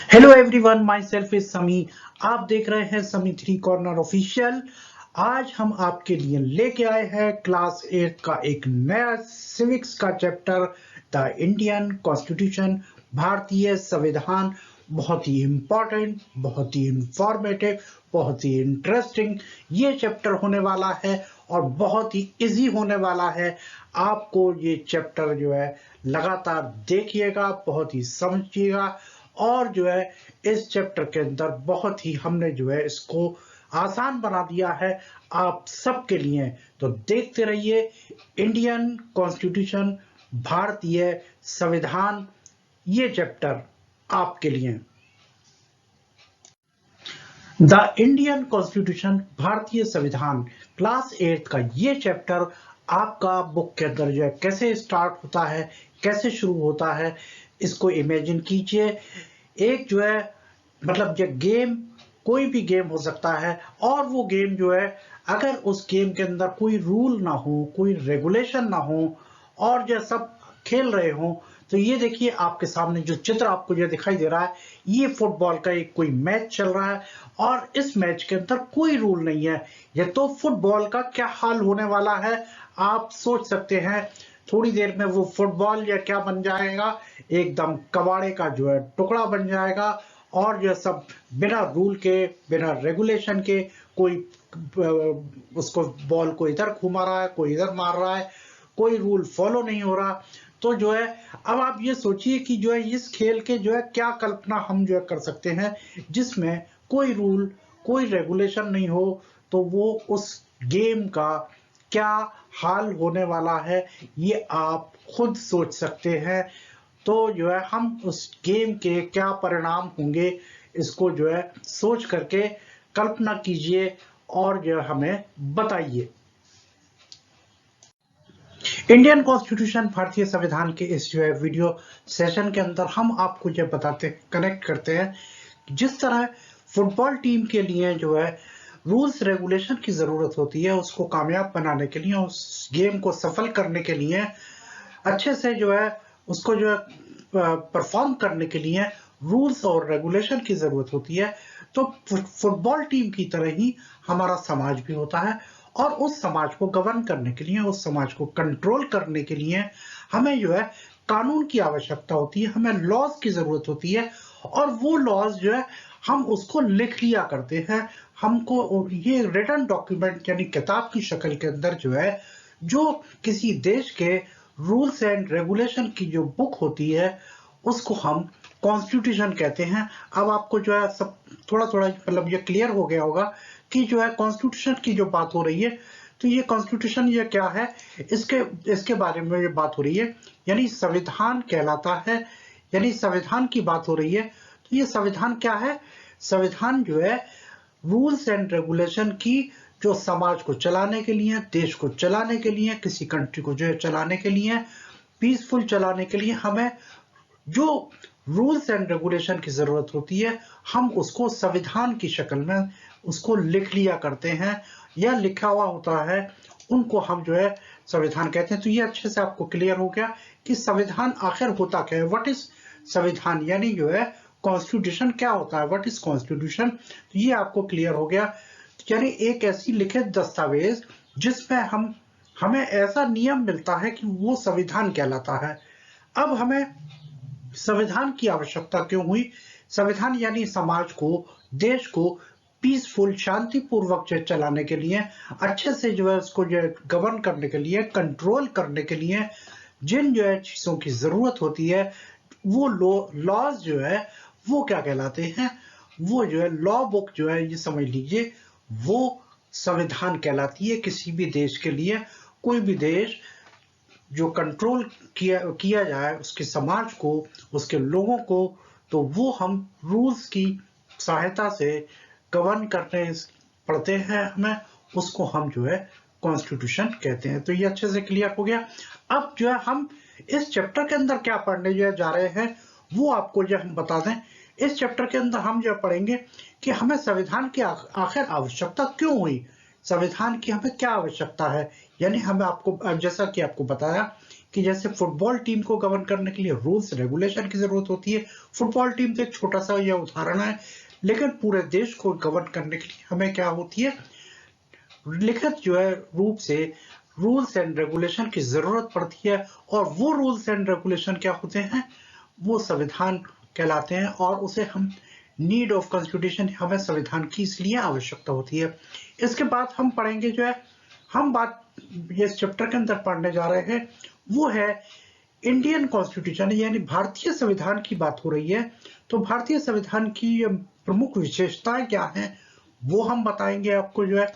Hello everyone, my self is समी। आप देख रहे हैं समी थ्री कॉर्नर ऑफिशियल। आज हम आपके लिए लेके आए हैं क्लास 8 का एक नया सिविक्स का चैप्टर, द इंडियन कॉन्स्टिट्यूशन, भारतीय संविधान। बहुत ही इंपॉर्टेंट, बहुत ही इंफॉर्मेटिव, बहुत ही इंटरेस्टिंग ये चैप्टर होने वाला है और बहुत ही इजी होने वाला है। आपको ये चैप्टर जो है लगातार देखिएगा, बहुत ही समझिएगा और जो है इस चैप्टर के अंदर बहुत ही हमने जो है इसको आसान बना दिया है आप सबके लिए। तो देखते रहिए इंडियन कॉन्स्टिट्यूशन, भारतीय संविधान, ये चैप्टर आपके लिए। द इंडियन कॉन्स्टिट्यूशन, भारतीय संविधान, क्लास 8 का ये चैप्टर आपका बुक के अंदर जो है कैसे स्टार्ट होता है, कैसे शुरू होता है, इसको इमेजिन कीजिए। एक जो है मतलब ये गेम कोई भी गेम हो सकता है और वो गेम जो है अगर उस गेम के अंदर कोई रूल ना हो, कोई रेगुलेशन ना हो और जो सब खेल रहे हो, तो ये देखिए आपके सामने जो चित्र आपको ये दिखाई दे रहा है, ये फुटबॉल का एक कोई मैच चल रहा है और इस मैच के अंदर कोई रूल नहीं है। ये तो फुटबॉल का क्या हाल होने वाला है आप सोच सकते हैं। थोड़ी देर में वो फुटबॉल या क्या बन जाएगा, एकदम कबाड़े का जो है टुकड़ा बन जाएगा और यह सब बिना रूल के, बिना रेगुलेशन के, कोई उसको बॉल को इधर घुमा रहा है, कोई इधर मार रहा है, कोई रूल फॉलो नहीं हो रहा। तो जो है अब आप ये सोचिए कि जो है इस खेल के जो है क्या कल्पना हम जो है कर सकते हैं जिसमें कोई रूल, कोई रेगुलेशन नहीं हो, तो वो उस गेम का क्या हाल होने वाला है ये आप खुद सोच सकते हैं। तो जो है हम उस गेम के क्या परिणाम होंगे इसको जो है सोच करके कल्पना कीजिए और जो है हमें बताइए। इंडियन कॉन्स्टिट्यूशन, भारतीय संविधान के इस जो है वीडियो सेशन के अंदर हम आपको ये बताते, कनेक्ट करते हैं जिस तरह फुटबॉल टीम के लिए जो है रूल्स रेगुलेशन की जरूरत होती है, उसको कामयाब बनाने के लिए, उस गेम को सफल करने के लिए, अच्छे से जो है उसको जो है परफॉर्म करने के लिए रूल्स और रेगुलेशन की जरूरत होती है। तो फुटबॉल टीम की तरह ही हमारा समाज भी होता है और उस समाज को गवर्न करने के लिए, उस समाज को कंट्रोल करने के लिए हमें जो है कानून की आवश्यकता होती है, हमें लॉज की जरूरत होती है और वो लॉज जो है हम उसको लिख लिया करते हैं। हमको ये रिटन डॉक्यूमेंट यानी किताब की शक्ल के अंदर जो है, जो किसी देश के रूल्स एंड रेगुलेशन की जो बुक होती है उसको हम कॉन्स्टिट्यूशन कहते हैं। अब आपको जो है सब थोड़ा थोड़ा मतलब ये क्लियर हो गया होगा कि जो है कॉन्स्टिट्यूशन की जो बात हो रही है, तो ये कॉन्स्टिट्यूशन ये क्या है, इसके इसके बारे में ये बात हो रही है, यानी संविधान कहलाता है, यानी संविधान की बात हो रही है। तो ये संविधान क्या है? संविधान जो है रूल्स एंड रेगुलेशन की, जो समाज को चलाने के लिए, देश को चलाने के लिए, किसी कंट्री को जो है चलाने के लिए, पीसफुल चलाने के लिए हमें जो रूल्स एंड रेगुलेशन की जरूरत होती है हम उसको संविधान की शक्ल में उसको लिख लिया करते हैं या लिखा हुआ होता है, उनको हम जो है संविधान कहते हैं। तो ये अच्छे से आपको क्लियर हो गया कि संविधान आखिर होता क्या है, व्हाट इज संविधान, यानी जो है कॉन्स्टिट्यूशन क्या होता है, व्हाट इज कॉन्स्टिट्यूशन। तो ये आपको क्लियर हो गया, यानी एक ऐसी लिखित दस्तावेज जिसमें हमें ऐसा नियम मिलता है कि वो संविधान कहलाता है। अब हमें संविधान की आवश्यकता क्यों हुई? संविधान यानी समाज को, देश को पीसफुल, शांतिपूर्वक जो चलाने के लिए, अच्छे से जो है उसको जो है गवर्न करने के लिए, कंट्रोल करने के लिए जिन जो है चीजों की जरूरत होती है, वो लॉज जो है वो क्या कहलाते हैं? वो जो है लॉ बुक जो है, ये समझ लीजिए, वो संविधान कहलाती है किसी भी देश के लिए। कोई भी देश जो कंट्रोल किया जाए उसके समाज को, उसके लोगों को, तो वो हम रूल्स की सहायता से गवर्न करने पड़ते हैं हमें, उसको हम जो है कॉन्स्टिट्यूशन कहते हैं। तो ये अच्छे से क्लियर हो गया। अब जो है हम इस चैप्टर के अंदर क्या पढ़ने जो है जा रहे हैं वो आपको जो हम बता दें। इस चैप्टर के अंदर हम जो पढ़ेंगे कि हमें संविधान की आखिर आवश्यकता क्यों हुई, संविधान की हमें क्या आवश्यकता है। यानी हमें आपको जैसा कि आपको बताया कि जैसे फुटबॉल टीम को गवर्न करने के लिए रूल्स रेगुलेशन की जरूरत होती है। फुटबॉल टीम तो एक छोटा सा यह उदाहरण है, लेकिन पूरे देश को गवर्न करने के लिए हमें क्या होती है, लिखित जो है रूप से रूल्स एंड रेगुलेशन की जरूरत पड़ती है। और वो रूल्स एंड रेगुलेशन क्या होते हैं, वो संविधान कहलाते हैं। और उसे हम नीड ऑफ कॉन्स्टिट्यूशन, हमें संविधान की इसलिए आवश्यकता होती है। इसके बाद हम पढ़ेंगे जो है, हम बात ये चैप्टर के अंदर पढ़ने जा रहे हैं वो है इंडियन कॉन्स्टिट्यूशन, यानी भारतीय संविधान की बात हो रही है। तो भारतीय संविधान की प्रमुख विशेषताएं क्या हैं वो हम बताएंगे आपको जो है।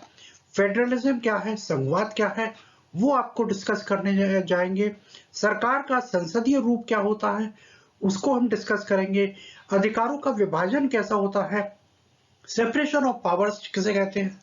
फेडरलिज्म क्या है, संघवाद क्या है, वो आपको डिस्कस करने जाएंगे। सरकार का संसदीय रूप क्या होता है उसको हम डिस्कस करेंगे। अधिकारों का विभाजन कैसा होता है, सेपरेशन ऑफ पावर्स किसे कहते हैं,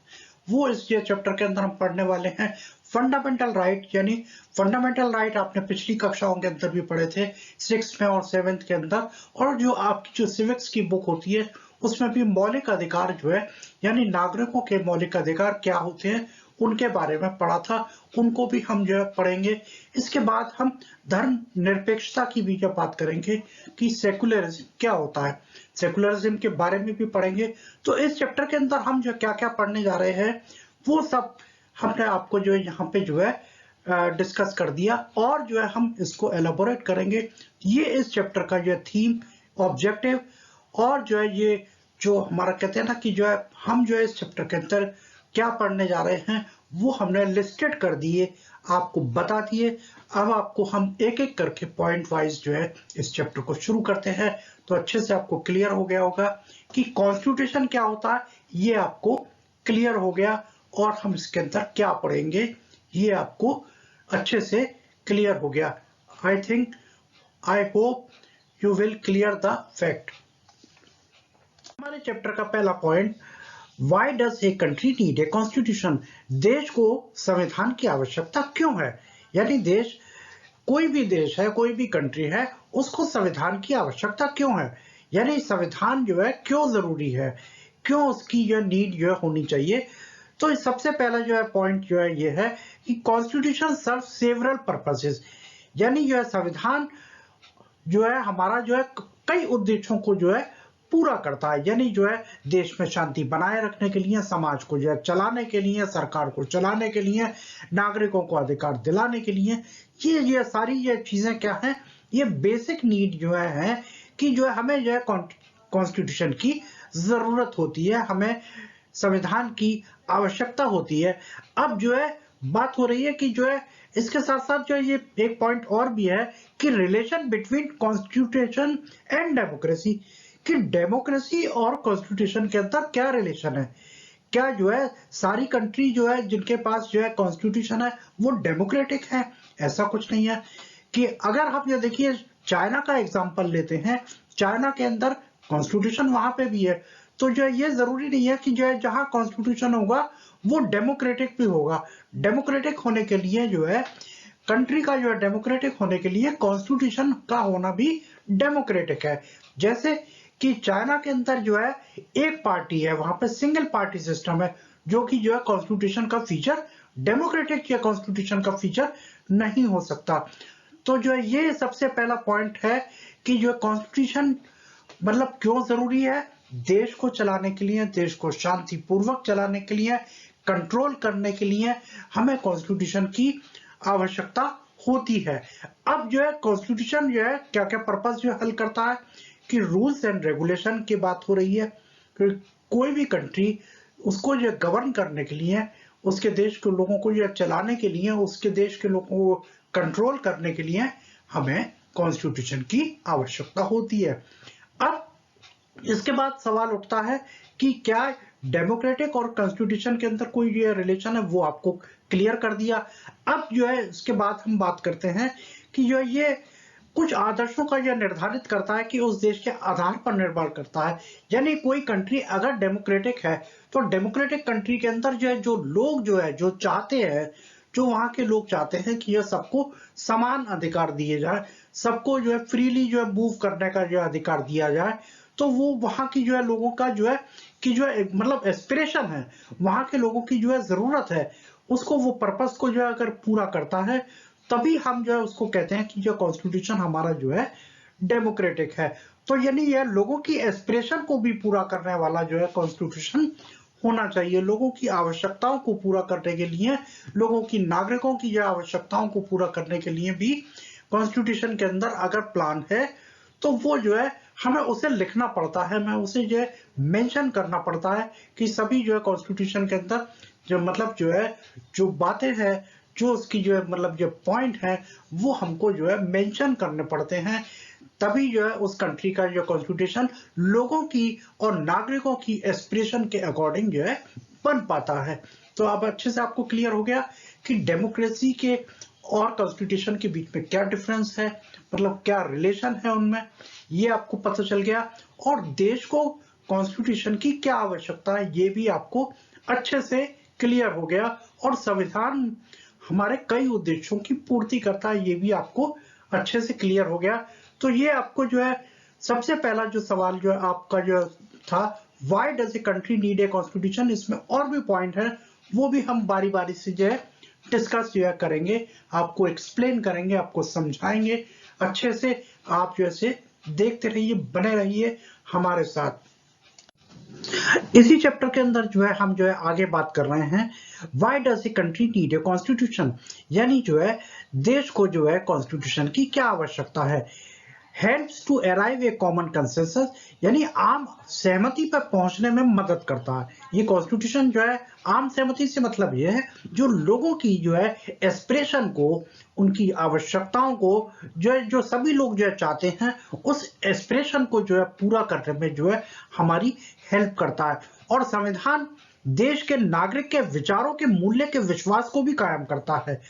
वो इस चैप्टर के अंदर हम पढ़ने वाले हैं। फंडामेंटल राइट, यानी फंडामेंटल राइट आपने पिछली कक्षाओं के अंदर भी पढ़े थे, 6th में और 7th के अंदर। और जो आपकी जो सिविक्स की बुक होती है उसमें भी मौलिक अधिकार जो है, यानी नागरिकों के मौलिक अधिकार क्या होते हैं उनके बारे में पढ़ा था, उनको भी हम जो है पढ़ेंगे। इसके बाद हम धर्म निरपेक्षता की भी जब बात करेंगे कि सेकुलरिज्म क्या होता है, सेकुलरिज्म के बारे में भी पढ़ेंगे। तो इस चैप्टर के अंदर हम जो क्या क्या पढ़ने जा रहे हैं वो सब हमने आपको जो है यहाँ पे जो है डिस्कस कर दिया, और जो है हम इसको एलाबोरेट करेंगे। ये इस चैप्टर का जो है थीम, ऑब्जेक्टिव, और जो है ये जो हमारा कहते हैं ना कि जो है हम जो है इस चैप्टर के अंदर क्या पढ़ने जा रहे हैं वो हमने लिस्टेड कर दिए, आपको बता दिए। अब आपको हम एक एक करके पॉइंट वाइज जो है इस चैप्टर को शुरू करते हैं। तो अच्छे से आपको क्लियर हो गया होगा कि कॉन्स्टिट्यूशन क्या होता है, ये आपको क्लियर हो गया। और हम इसके अंदर क्या पढ़ेंगे ये आपको अच्छे से क्लियर हो गया। I think, I hope you will clear the fact. हमारे चैप्टर का पहला point, why does a country need a constitution, देश को संविधान की आवश्यकता क्यों है। यानी देश, कोई भी देश है, कोई भी कंट्री है, उसको संविधान की आवश्यकता क्यों है, यानी संविधान जो है क्यों जरूरी है, क्यों उसकी जो नीड जो है होनी चाहिए। तो सबसे पहला जो है पॉइंट जो है ये है कि कॉन्स्टिट्यूशन सर्व सेवरल पर्पसेस, यानी जो है संविधान जो है हमारा जो है कई उद्देश्यों को जो है पूरा करता है। यानी जो है देश में शांति बनाए रखने के लिए, समाज को जो है चलाने के लिए, सरकार को चलाने के लिए, नागरिकों को अधिकार दिलाने के लिए, ये सारी ये चीजें क्या हैं, ये बेसिक नीड जो है कि जो है हमें जो है कॉन्स्टिट्यूशन की जरूरत होती है, हमें संविधान की आवश्यकता होती है। अब जो है बात हो रही है कि जो है इसके साथ साथ जो है ये एक पॉइंट और भी है कि relation between constitution and democracy, कि डेमोक्रेसी और कॉन्स्टिट्यूशन के अंदर क्या रिलेशन है। क्या जो है सारी कंट्री जो है जिनके पास जो है कॉन्स्टिट्यूशन है वो डेमोक्रेटिक है, ऐसा कुछ नहीं है। कि अगर आप ये देखिए चाइना का एग्जांपल लेते हैं, चाइना के अंदर कॉन्स्टिट्यूशन वहां पे भी है। तो जो है ये जरूरी नहीं है कि जो है जहां कॉन्स्टिट्यूशन होगा वो डेमोक्रेटिक भी होगा। डेमोक्रेटिक होने के लिए जो है कंट्री का जो है डेमोक्रेटिक होने के लिए कॉन्स्टिट्यूशन का होना भी डेमोक्रेटिक है। जैसे कि चाइना के अंदर जो है एक पार्टी है, वहां पे सिंगल पार्टी सिस्टम है, जो कि जो है कॉन्स्टिट्यूशन का फीचर, डेमोक्रेटिक या कॉन्स्टिट्यूशन का फीचर नहीं हो सकता। तो जो है ये सबसे पहला पॉइंट है कि जो कॉन्स्टिट्यूशन मतलब क्यों जरूरी है, देश को चलाने के लिए, देश को शांतिपूर्वक चलाने के लिए, कंट्रोल करने के लिए हमें कॉन्स्टिट्यूशन की आवश्यकता होती है। अब जो है कॉन्स्टिट्यूशन जो है क्या क्या पर्पस जो हल करता है, कि रूल्स एंड रेगुलेशन की बात हो रही है कि कोई भी कंट्री उसको जो गवर्न करने के लिए, उसके देश के लोगों को जो चलाने के लिए, उसके देश के लोगों को कंट्रोल करने के लिए हमें कॉन्स्टिट्यूशन की आवश्यकता होती है। अब इसके बाद सवाल उठता है कि क्या डेमोक्रेटिक और कॉन्स्टिट्यूशन के अंदर कोई जो रिलेशन है, वो आपको क्लियर कर दिया। अब जो है इसके बाद हम बात करते हैं कि जो ये कुछ आदर्शों का यह निर्धारित करता है कि उस देश के आधार पर निर्भर करता है। यानी कोई कंट्री अगर डेमोक्रेटिक है तो डेमोक्रेटिक कंट्री के अंदर जो है जो लोग जो है जो चाहते हैं, जो वहां के लोग चाहते हैं कि यह सबको समान अधिकार दिए जाए, सबको जो है फ्रीली जो है मूव करने का जो अधिकार दिया जाए। तो वो वहां की जो है लोगों का जो है कि जो है मतलब एस्पिरेशन है, वहां के लोगों की जो है जरूरत है, उसको वो पर्पस को जो है अगर पूरा करता है, तभी हम जो है उसको कहते हैं कि जो कॉन्स्टिट्यूशन हमारा जो है डेमोक्रेटिक है। तो यानी यह लोगों की एस्पिरेशन को भी पूरा करने वाला जो है कॉन्स्टिट्यूशन होना चाहिए। लोगों की आवश्यकताओं को पूरा करने के लिए, लोगों की नागरिकों की जो आवश्यकताओं को पूरा करने के लिए भी कॉन्स्टिट्यूशन के अंदर अगर प्लान है, तो वो जो है हमें उसे लिखना पड़ता है, हमें उसे जो है मेंशन करना पड़ता है कि सभी जो है कॉन्स्टिट्यूशन के अंदर जो मतलब जो है जो बातें हैं, जो उसकी जो है मतलब जो पॉइंट है, वो हमको जो है मेंशन करने पड़ते हैं, तभी जो है उस कंट्री का जो कॉन्स्टिट्यूशन लोगों की और नागरिकों की एस्पिरेशन के अकॉर्डिंग जो है बन पाता है। तो अब अच्छे से आपको क्लियर हो गया कि डेमोक्रेसी के और कॉन्स्टिट्यूशन के बीच में क्या डिफरेंस है, मतलब क्या रिलेशन है उनमें, ये आपको पता चल गया। और देश को कॉन्स्टिट्यूशन की क्या आवश्यकता है, ये भी आपको अच्छे से क्लियर हो गया। और संविधान हमारे कई उद्देश्यों की पूर्ति करता है, ये भी आपको अच्छे से क्लियर हो गया। तो ये आपको जो है सबसे पहला जो सवाल जो है आपका जो था, why does a country need a constitution, इसमें और भी पॉइंट है, वो भी हम बारी बारी से जो है डिस्कस जो है करेंगे, आपको एक्सप्लेन करेंगे, आपको समझाएंगे अच्छे से। आप जैसे देखते रहिए, बने रहिए हमारे साथ। इसी चैप्टर के अंदर जो है हम जो है आगे बात कर रहे हैं, why does a country need a constitution, यानी जो है देश को जो है कॉन्स्टिट्यूशन की क्या आवश्यकता है। Helps to arrive a common consensus, यानी आम सहमति पर पहुंचने में मदद करता है। ये कॉन्स्टिट्यूशन जो है आम सहमति से मतलब ये है जो लोगों की जो है एस्पिरेशन को, उनकी आवश्यकताओं को जो है जो सभी लोग जो है चाहते हैं, उस एस्पिरेशन को जो है पूरा करने में जो है हमारी हेल्प करता है। और संविधान देश के नागरिक के विचारों के मूल्य के विश्वास को भी कायम करता है।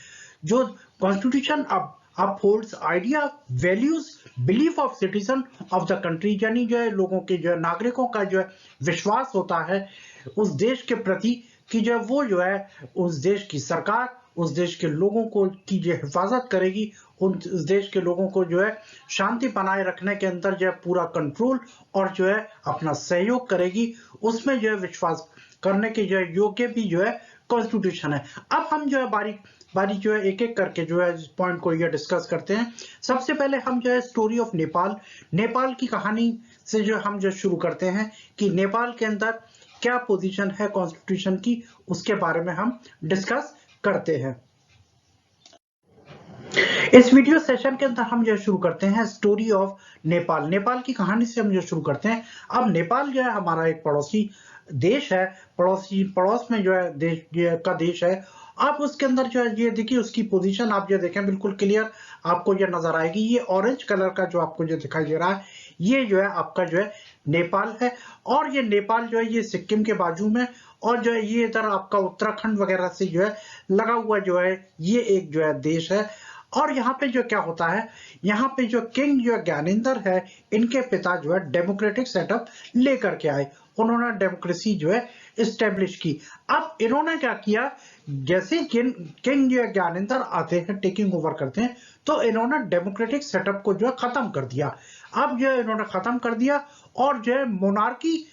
जो कॉन्स्टिट्यूशन अब upholds idea, values, belief of citizen of the country, यानी जो है लोगों के जो है नागरिकों का जो है विश्वास होता है उस देश के प्रति कि जो है वो जो है उस देश की सरकार उस देश के लोगों को की जो हिफाजत करेगी, उस देश के लोगों को जो है शांति बनाए रखने के अंदर जो है पूरा कंट्रोल और जो है अपना सहयोग करेगी, उसमें जो है विश्वास करने के जो है योग्य भी जो है कॉन्स्टिट्यूशन है। अब हम जो है बारी बारी जो है एक एक करके जो है इस पॉइंट को ये डिस्कस करते हैं। सबसे पहले हम जो है स्टोरी ऑफ नेपाल, नेपाल की कहानी से जो हम जो शुरू करते हैं कि नेपाल के अंदर क्या पोजीशन है कॉन्स्टिट्यूशन की, उसके बारे में हम डिस्कस करते हैं। इस वीडियो सेशन के अंदर हम जो शुरू करते हैं स्टोरी ऑफ नेपाल, नेपाल की कहानी से हम जो शुरू करते हैं। अब नेपाल जो है हमारा एक पड़ोसी देश है, पड़ोस में जो है देश है। आप उसके अंदर जो है ये देखिए उसकी पोजीशन आप जो देखें बिल्कुल क्लियर आपको ये नजर आएगी। ये ऑरेंज कलर का जो आपको जो दिखाई दे रहा है, ये जो है आपका जो है नेपाल है। और ये नेपाल जो है ये सिक्किम के बाजू में, और जो है ये इधर आपका उत्तराखंड वगैरह से जो है लगा हुआ जो है ये एक जो है देश है। और यहाँ पे जो क्या होता है, यहाँ पे जो किंग जो ज्ञानेंद्र है, इनके पिता जो है डेमोक्रेटिक सेटअप लेकर के आए, उन्होंने डेमोक्रेसी जो है इस्टेब्लिश की। अब इन्होंने क्या किया, जैसे किंग जो है ज्ञानेंद्र आते हैं, टेकिंग ओवर करते हैं, तो इन्होंने डेमोक्रेटिक सेटअप को जो है खत्म कर दिया। अब जो है इन्होंने खत्म कर दिया और जो है मोनार्की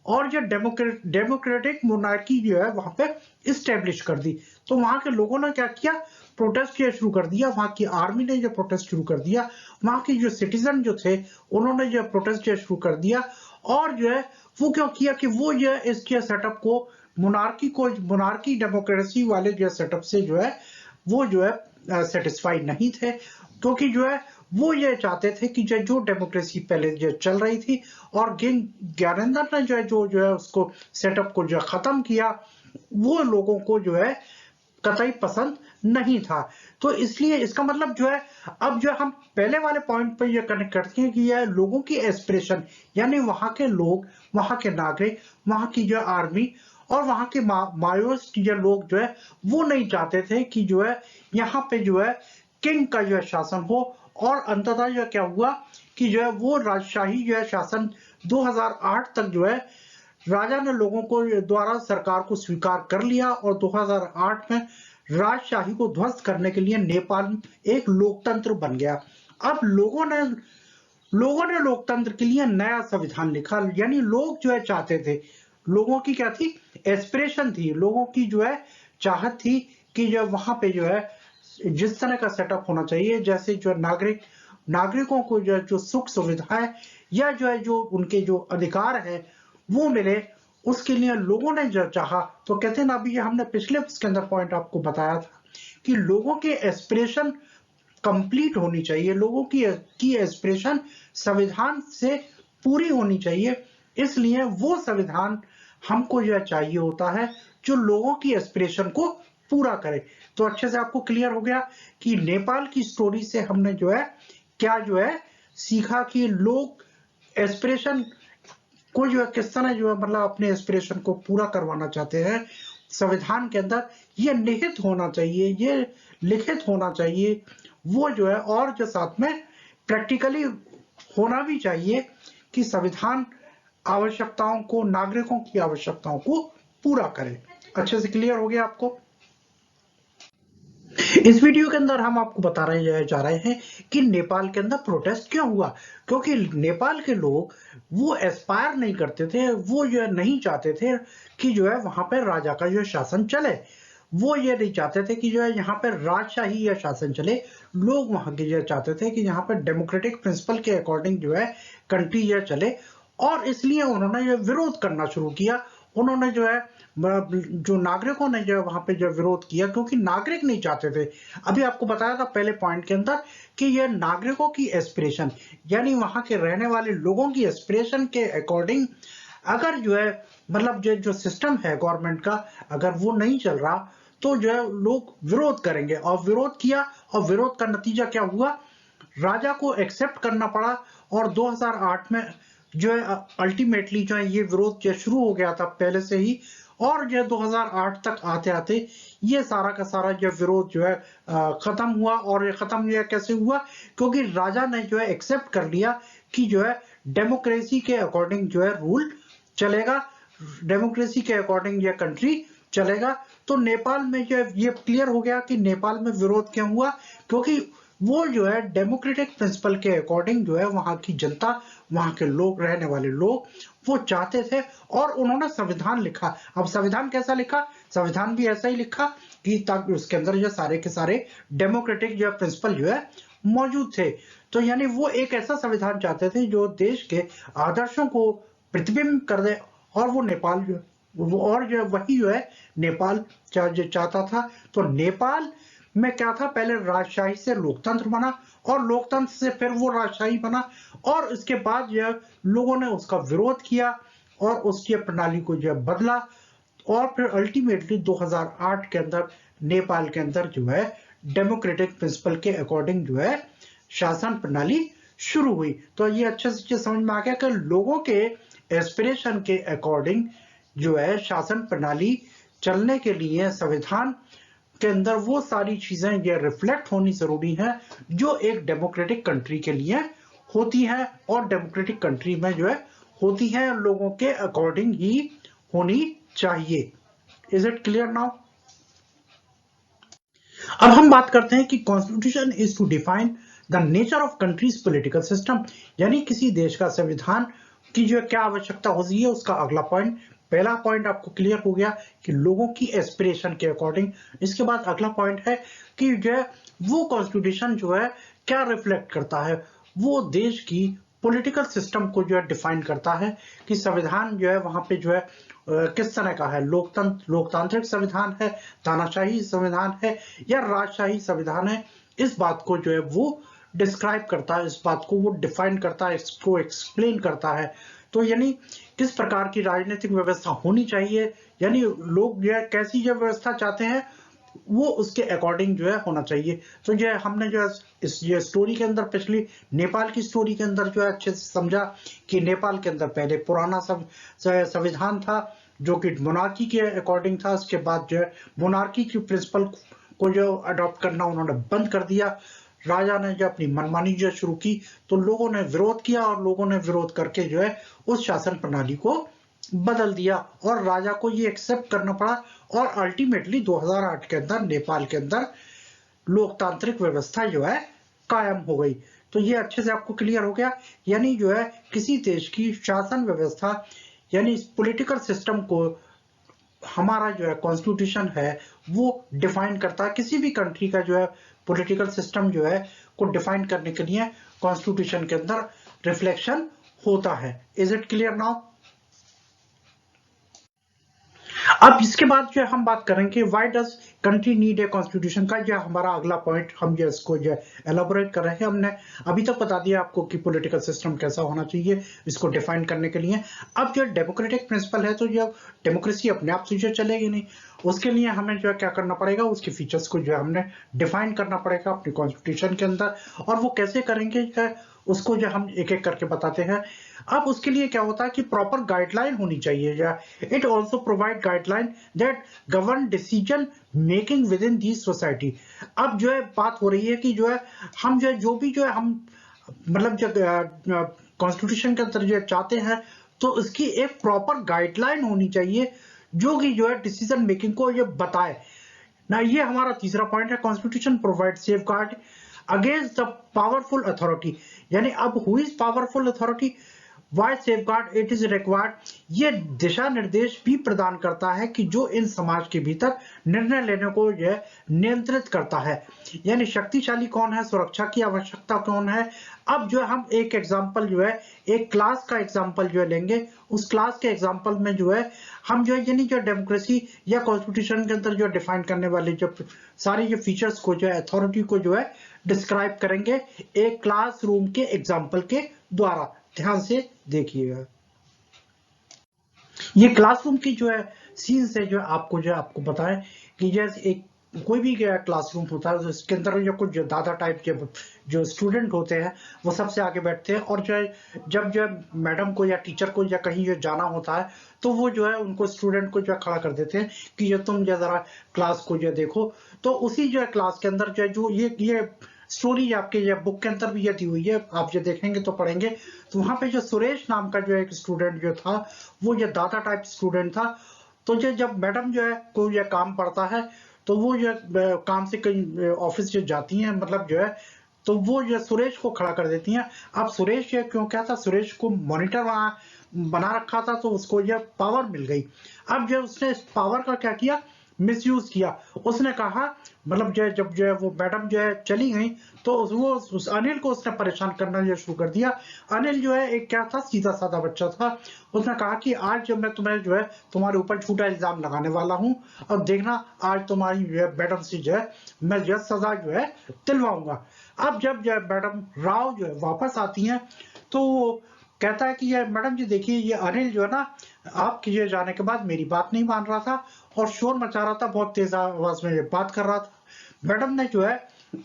और जो डेमोक्रेटिक मोनार्की जो है वहां पे इस्टेब्लिश कर दी। तो वहां के लोगों ने क्या किया, प्रोटेस्ट किया शुरू कर दिया, वहां की आर्मी ने जो प्रोटेस्ट शुरू कर दिया, वहां के जो सिटीजन जो थे उन्होंने जो प्रोटेस्ट किया शुरू कर दिया। और जो है वो क्यों किया कि वो जो है इस सेटअप को मोनार्की डेमोक्रेसी वाले जो सेटअप से जो है वो जो है सेटिस्फाइड नहीं थे, क्योंकि जो है वो ये चाहते थे कि जो डेमोक्रेसी पहले जो चल रही थी और ज्ञानेंद्र ने जो है उसको सेटअप को जो खत्म किया, वो लोगों को जो है कतई पसंद नहीं था। तो इसलिए इसका मतलब जो है अब जो हम पहले वाले पॉइंट पर ये कनेक्ट करते हैं कि यह लोगों की एस्पिरेशन, यानी वहां के लोग, वहां के नागरिक, वहां की जो आर्मी और वहां के मायोइस्ट जो लोग जो है वो नहीं चाहते थे कि जो है यहाँ पे जो है किंग का जो है शासन हो। और अंततः जो क्या हुआ कि जो है वो राजशाही जो है शासन 2008 तक जो है राजा ने लोगों को द्वारा सरकार को स्वीकार कर लिया और 2008 में राजशाही को ध्वस्त करने के लिए नेपाल एक लोकतंत्र बन गया। अब लोगों ने लोगों ने लोकतंत्र के लिए नया संविधान लिखा, यानी लोग जो है चाहते थे, लोगों की क्या थी, एस्पिरेशन थी, लोगों की जो है चाहत थी कि जो वहां पे जो है जिस तरह का सेटअप होना चाहिए, जैसे जो नागरिकों को जो सुख सुविधाएं या जो है जो उनके जो अधिकार है वो मिले, उसके लिए लोगों ने जो चाहा। तो कहते हैं ना, अभी हमने पिछले उसके अंदर पॉइंट आपको बताया था कि लोगों के एस्पिरेशन कंप्लीट होनी चाहिए, लोगों की एस्पिरेशन संविधान से पूरी होनी चाहिए। इसलिए वो संविधान हमको जो चाहिए होता है जो लोगों की एस्पिरेशन को पूरा करे। तो अच्छे से आपको क्लियर हो गया कि नेपाल की स्टोरी से हमने जो है क्या जो है सीखा कि लोग एस्पिरेशन को जो है किस तरह जो है मतलब अपने एस्पिरेशन को पूरा करवाना चाहते हैं। संविधान के अंदर ये निहित होना चाहिए, ये लिखित होना चाहिए, वो जो है और जो साथ में प्रैक्टिकली होना भी चाहिए कि संविधान आवश्यकताओं को, नागरिकों की आवश्यकताओं को पूरा करे। अच्छे से क्लियर हो गया आपको। इस वीडियो के अंदर हम आपको बता रहे जा रहे हैं कि नेपाल के अंदर प्रोटेस्ट क्यों हुआ, क्योंकि नेपाल के लोग वो एस्पायर नहीं करते थे, वो जो है नहीं चाहते थे कि जो है वहां पर राजा का जो शासन चले, वो ये नहीं चाहते थे कि जो है यहाँ पर राजशाही या शासन चले। लोग वहां के जो चाहते थे कि यहाँ पर डेमोक्रेटिक प्रिंसिपल के अकॉर्डिंग जो है कंट्री जो चले, और इसलिए उन्होंने जो विरोध करना शुरू किया। उन्होंने जो है जो नागरिकों ने जो वहां पे जो विरोध किया, क्योंकि नागरिक नहीं चाहते थे। अभी आपको बताया था पहले पॉइंट के अंदर कि यह नागरिकों की एस्पिरेशन, यानी वहां के रहने वाले लोगों की एस्पिरेशन के अकॉर्डिंग अगर जो है मतलब जो सिस्टम है गवर्नमेंट का, अगर वो नहीं चल रहा तो जो है लोग विरोध करेंगे, और विरोध किया, और विरोध का नतीजा क्या हुआ, राजा को एक्सेप्ट करना पड़ा। और 2008 में जो है अल्टीमेटली जो है ये विरोध जो शुरू हो गया था पहले से ही, और जो 2008 तक आते आते ये सारा का सारा जो विरोध जो है खत्म हुआ। और ये खत्म जो कैसे हुआ, क्योंकि राजा ने जो है एक्सेप्ट कर लिया कि जो है डेमोक्रेसी के अकॉर्डिंग जो है रूल चलेगा, डेमोक्रेसी के अकॉर्डिंग ये कंट्री चलेगा। तो नेपाल में जो है ये क्लियर हो गया कि नेपाल में विरोध क्यों हुआ, क्योंकि वो जो है डेमोक्रेटिक प्रिंसिपल के अकॉर्डिंग जो है वहां की जनता, वहां के लोग, रहने वाले लोग वो चाहते थे, और उन्होंने संविधान लिखा। अब संविधान कैसा लिखा, संविधान भी ऐसा ही लिखा कि ताकि उसके अंदर जो सारे के सारे डेमोक्रेटिक जो प्रिंसिपल जो है मौजूद थे। तो यानी वो एक ऐसा संविधान चाहते थे जो देश के आदर्शों को प्रतिबिंब कर दे, और वो नेपाल जो और जो वही जो है नेपाल चाहता था। तो नेपाल में क्या था, पहले राजशाही से लोकतंत्र बना, और लोकतंत्र से फिर वो राजशाही बना, और इसके बाद जो लोगों ने उसका विरोध किया और उसकी प्रणाली को जो बदला, और फिर अल्टीमेटली 2008 के अंदर नेपाल के अंदर जो है डेमोक्रेटिक प्रिंसिपल के अकॉर्डिंग जो है शासन प्रणाली शुरू हुई। तो ये अच्छे से समझ में आ गया कि लोगों के एस्पिरेशन के अकॉर्डिंग जो है शासन प्रणाली चलने के लिए संविधान के अंदर वो सारी चीजें ये रिफ्लेक्ट होनी जरूरी है जो एक डेमोक्रेटिक कंट्री के लिए होती है, और डेमोक्रेटिक कंट्री में जो है होती है लोगों के अकॉर्डिंग ही होनी चाहिए। Is it clear now? अब हम बात करते हैं कि constitution is to define the nature of country's political system, यानी किसी देश का संविधान की जो क्या आवश्यकता होती है, उसका अगला पॉइंट। पहला पॉइंट आपको क्लियर हो गया कि लोगों की एस्पिरेशन के अकॉर्डिंग। इसके बाद अगला पॉइंट है कि जो है वो कॉन्स्टिट्यूशन जो है क्या रिफ्लेक्ट करता है, वो देश की पॉलिटिकल सिस्टम को जो है डिफाइन करता है कि संविधान जो है वहां पे जो है किस तरह का है, लोकतांत्रिक संविधान है, तानाशाही संविधान है, या राजशाही संविधान है। इस बात को जो है वो डिस्क्राइब करता है, इस बात को वो डिफाइन करता है, इसको एक्सप्लेन करता है। तो यानी किस प्रकार की राजनीतिक व्यवस्था होनी चाहिए, यानी लोग जो है कैसी जो व्यवस्था चाहते हैं वो उसके अकॉर्डिंग जो है होना चाहिए। तो जो है हमने जो है इस ये स्टोरी के अंदर, पिछली नेपाल की स्टोरी के अंदर जो है अच्छे से समझा कि नेपाल के अंदर पहले पुराना संविधान था जो कि मोनार्की के अकॉर्डिंग था। उसके बाद जो है मोनार्की की प्रिंसिपल को जो अडॉप्ट करना उन्होंने बंद कर दिया, राजा ने जो अपनी मनमानी जो शुरू की, तो लोगों ने विरोध किया, और लोगों ने विरोध करके जो है उस शासन प्रणाली को बदल दिया, और राजा को ये एक्सेप्ट करना पड़ा। और अल्टीमेटली 2008 के अंदर नेपाल के अंदर लोकतांत्रिक व्यवस्था जो है कायम हो गई। तो ये अच्छे से आपको क्लियर हो गया। यानी जो है किसी देश की शासन व्यवस्था यानी पॉलिटिकल सिस्टम को हमारा जो है कॉन्स्टिट्यूशन है वो डिफाइन करता है। किसी भी कंट्री का जो है पॉलिटिकल सिस्टम जो है को डिफाइन करने के लिए कॉन्स्टिट्यूशन के अंदर रिफ्लेक्शन होता है। Is it clear now? अब इसके बाद जो हम बात करेंगे why does country need a constitution का, जो हमारा अगला पॉइंट हम जो इसको जो एलाबोरेट कर रहे हैं। हमने अभी तक बता दिया आपको कि पॉलिटिकल सिस्टम कैसा होना चाहिए इसको डिफाइन करने के लिए। अब जो डेमोक्रेटिक प्रिंसिपल है तो जो डेमोक्रेसी अपने आप से जो चलेगी नहीं, उसके लिए हमें जो है क्या करना पड़ेगा, उसके फीचर्स को जो है हमने डिफाइन करना पड़ेगा अपने कॉन्स्टिट्यूशन के अंदर। और वो कैसे करेंगे जो है उसको जो हम एक एक करके बताते हैं। अब उसके लिए क्या होता है कि प्रॉपर गाइडलाइन होनी चाहिए। या it also provide guideline that govern decision making with in the society. अब जो है बात हो रही है कि जो है हम जो भी जो है हम मतलब जो कॉन्स्टिट्यूशन के अंदर जो चाहते हैं तो उसकी एक प्रॉपर गाइडलाइन होनी चाहिए जो कि जो है डिसीजन मेकिंग को ये बताए ना। ये हमारा तीसरा पॉइंट है। Constitution provide safeguard against the powerful authority. यानी अब who is powerful authority, why safeguard it is required, ये दिशा निर्देश भी प्रदान करता है कि जो इन समाज के भीतर निर्णय लेने को यह नियंत्रित करता है। यानी शक्तिशाली कौन है, सुरक्षा की आवश्यकता कौन है। अब जो हम एक एग्जांपल जो है एक क्लास का एग्जांपल जो है लेंगे, उस क्लास के एग्जांपल में जो है हम जो है यानी जो डेमोक्रेसी या कॉन्स्टिट्यूशन के अंदर जो डिफाइन करने वाले जो सारी जो फीचर्स को जो है अथॉरिटी को जो है डिस्क्राइब करेंगे एक क्लासरूम के एग्जांपल के द्वारा। ध्यान से देखिएगा। ये क्लासरूम की जो है सीन से जो आपको बताएं कि जैसे एक कोई भी क्लासरूम होता है इसके अंदर जो कुछ दादा टाइप के जो स्टूडेंट होते हैं वो सबसे आगे बैठते हैं। और जो है जब जो मैडम को या टीचर को या कहीं जो जाना होता है तो वो जो है उनको स्टूडेंट को जो खड़ा कर देते हैं कि जो तुम जो जरा क्लास को जो देखो। तो उसी जो है क्लास के अंदर जो ये स्टोरी आपके ये बुक के अंदर भी ये दी हुई है, आप जो देखेंगे तो पढ़ेंगे तो वहां पे जो सुरेश नाम का जो एक स्टूडेंट जो था वो ये दादा टाइप स्टूडेंट था। तो जो जब मैडम जो है कोई ये काम पड़ता है तो वो जो काम से कहीं ऑफिस जो जाती हैं मतलब जो है तो वो जो सुरेश को खड़ा कर देती हैं। अब सुरेश ये क्यों क्या था, सुरेश को मॉनिटर बना रखा था तो उसको ये पावर मिल गई। अब जो उसने इस पावर का क्या किया, मिसयूज किया। उसने कहा मतलब जो है जब जो है वो मैडम जो है चली गई तो वो उस अनिल को उसने परेशान करना जो शुरू कर दिया। अनिल जो है एक क्या था, सीधा साधा बच्चा था। उसने कहा कि आज जब मैं तुम्हें जो है तुम्हारे ऊपर झूठा इल्जाम लगाने वाला हूं और देखना आज तुम्हारी जो है मैडम से जो है मैं जो सजा जो है दिलवाऊंगा। अब जब जो है मैडम राव जो है वापस आती है तो वो कहता है कि ये मैडम जी देखिए ये अनिल जो है ना आपके ये जाने के बाद मेरी बात नहीं मान रहा था और शोर मचा रहा था, बहुत तेज आवाज में ये बात कर रहा था। मैडम ने जो है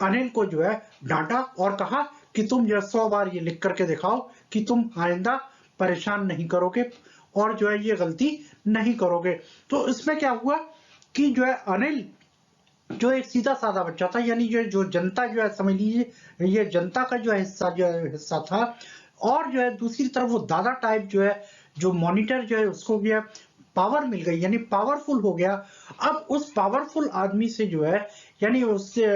अनिल को जो है डांटा और कहा कि तुम जो 100 बार ये लिख करके दिखाओ कि तुम आइंदा परेशान नहीं करोगे और जो है ये गलती नहीं करोगे। तो इसमें क्या हुआ कि जो है अनिल जो एक सीधा साधा बच्चा था यानी जो जनता जो है समझ लीजिए ये जनता का जो हिस्सा था। और जो है दूसरी तरफ वो दादा टाइप जो है जो मॉनिटर जो है उसको भी है पावर मिल गई यानी पावरफुल हो गया। अब उस पावरफुल आदमी से जो है यानी उससे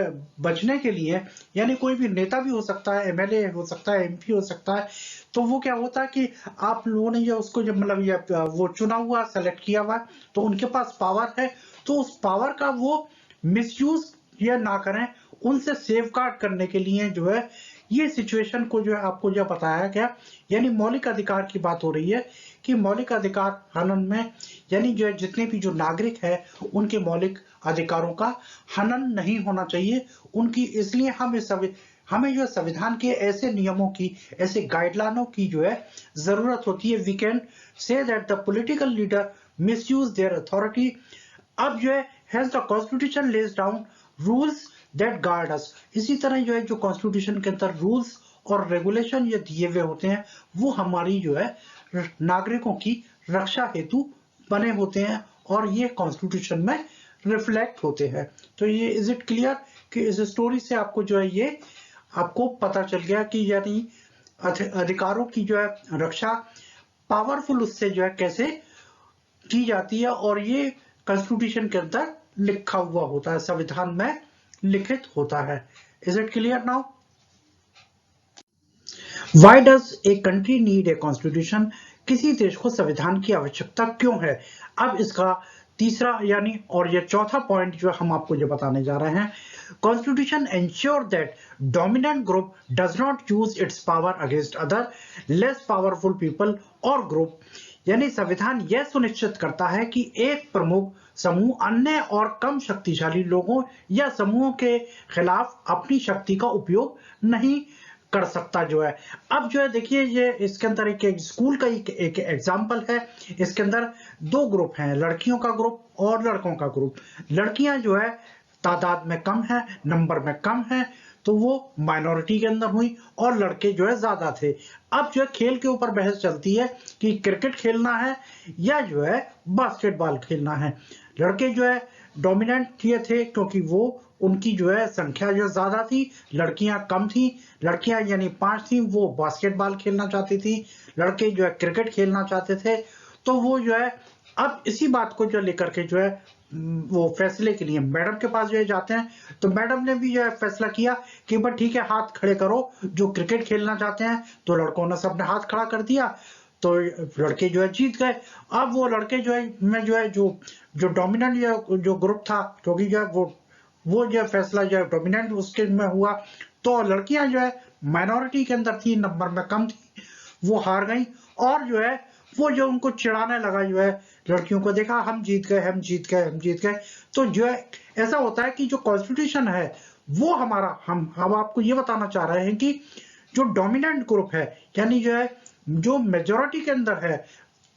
बचने के लिए यानी कोई भी नेता भी हो सकता है, एमएलए हो सकता है, एमपी हो सकता है। तो वो क्या होता है कि आप लोगों ने ये उसको जब मतलब ये वो चुना हुआ सेलेक्ट किया हुआ तो उनके पास पावर है तो उस पावर का वो मिसयूज या ना करें, उनसे सेफगार्ड करने के लिए जो है ये सिचुएशन को जो है आपको जो बताया गया। यानी मौलिक अधिकार की बात हो रही है कि मौलिक अधिकार हनन में यानी जो है जितने भी जो नागरिक है उनके मौलिक अधिकारों का हनन नहीं होना चाहिए उनकी। इसलिए हमें जो संविधान के ऐसे नियमों की ऐसे गाइडलाइनों की जो है जरूरत होती है। We can say that the political leader misuse their authority. अब जो है has the constitution lays down rules that guard us. इसी तरह जो है जो कॉन्स्टिट्यूशन के अंदर रूल्स और रेगुलेशन ये दिए हुए होते हैं वो हमारी जो है नागरिकों की रक्षा हेतु बने होते हैं और ये कॉन्स्टिट्यूशन में रिफ्लेक्ट होते हैं। तो ये इज इट क्लियर कि इस स्टोरी से आपको जो है ये आपको पता चल गया कि यानी अधिकारों की जो है रक्षा पावरफुल उससे जो है कैसे की जाती है और ये कॉन्स्टिट्यूशन के अंदर लिखा हुआ होता है, संविधान में लिखित होता है। Is it clear now? Y does a country need a constitution? किसी देश को संविधान की आवश्यकता क्यों है? अब इसका तीसरा यानी और ये चौथा पॉइंट जो हम आपको ये बताने जा रहे हैं। Constitution ensure that dominant group does not use it's power against other less powerful people और ग्रुप। यानी संविधान यह सुनिश्चित करता है कि एक प्रमुख समूह अन्य और कम शक्तिशाली लोगों या समूहों के खिलाफ अपनी शक्ति का उपयोग नहीं कर सकता जो है। अब जो है देखिए ये इसके अंदर एक स्कूल का एक एग्जाम्पल है। इसके अंदर दो ग्रुप हैं, लड़कियों का ग्रुप और लड़कों का ग्रुप। लड़कियां जो है तादाद में कम है, नंबर में कम है, तो वो माइनॉरिटी के अंदर हुई और लड़के जो है ज्यादा थे। अब जो है खेल के ऊपर बहस चलती है कि क्रिकेट खेलना है या जो है बास्केटबॉल खेलना है। लड़के जो है डोमिनेंट ये थे क्योंकि वो उनकी जो है संख्या जो ज्यादा थी, लड़कियां कम थी। लड़कियां यानी 5 थी, वो बास्केटबॉल खेलना चाहती थी, लड़के जो है क्रिकेट खेलना चाहते थे। तो वो जो है अब इसी बात को जो लेकर के जो है वो फैसले के लिए मैडम के पास जो है जाते हैं। तो मैडम ने भी जो है फैसला किया कि बस ठीक है, हाथ खड़े करो जो क्रिकेट खेलना चाहते हैं। तो लड़कों ने सबने हाथ खड़ा कर दिया, तो लड़के जो है जीत गए। अब वो लड़के जो है में जो है जो जो डोमिनेंट जो ग्रुप था, क्योंकि जो है वो जो फैसला जो है डोमिनेंट उसके में हुआ, तो लड़कियां जो है माइनॉरिटी के अंदर थी, नंबर में कम थी, वो हार गई। और जो है वो जो उनको चिढ़ाने लगा जो है लड़कियों को, देखा हम जीत गए, हम जीत गए, हम जीत गए। तो जो है ऐसा होता है कि जो कॉन्स्टिट्यूशन है वो हमारा, हम आपको ये बताना चाह रहे हैं कि जो डोमिनेंट ग्रुप है यानी जो है जो मेजोरिटी के अंदर है,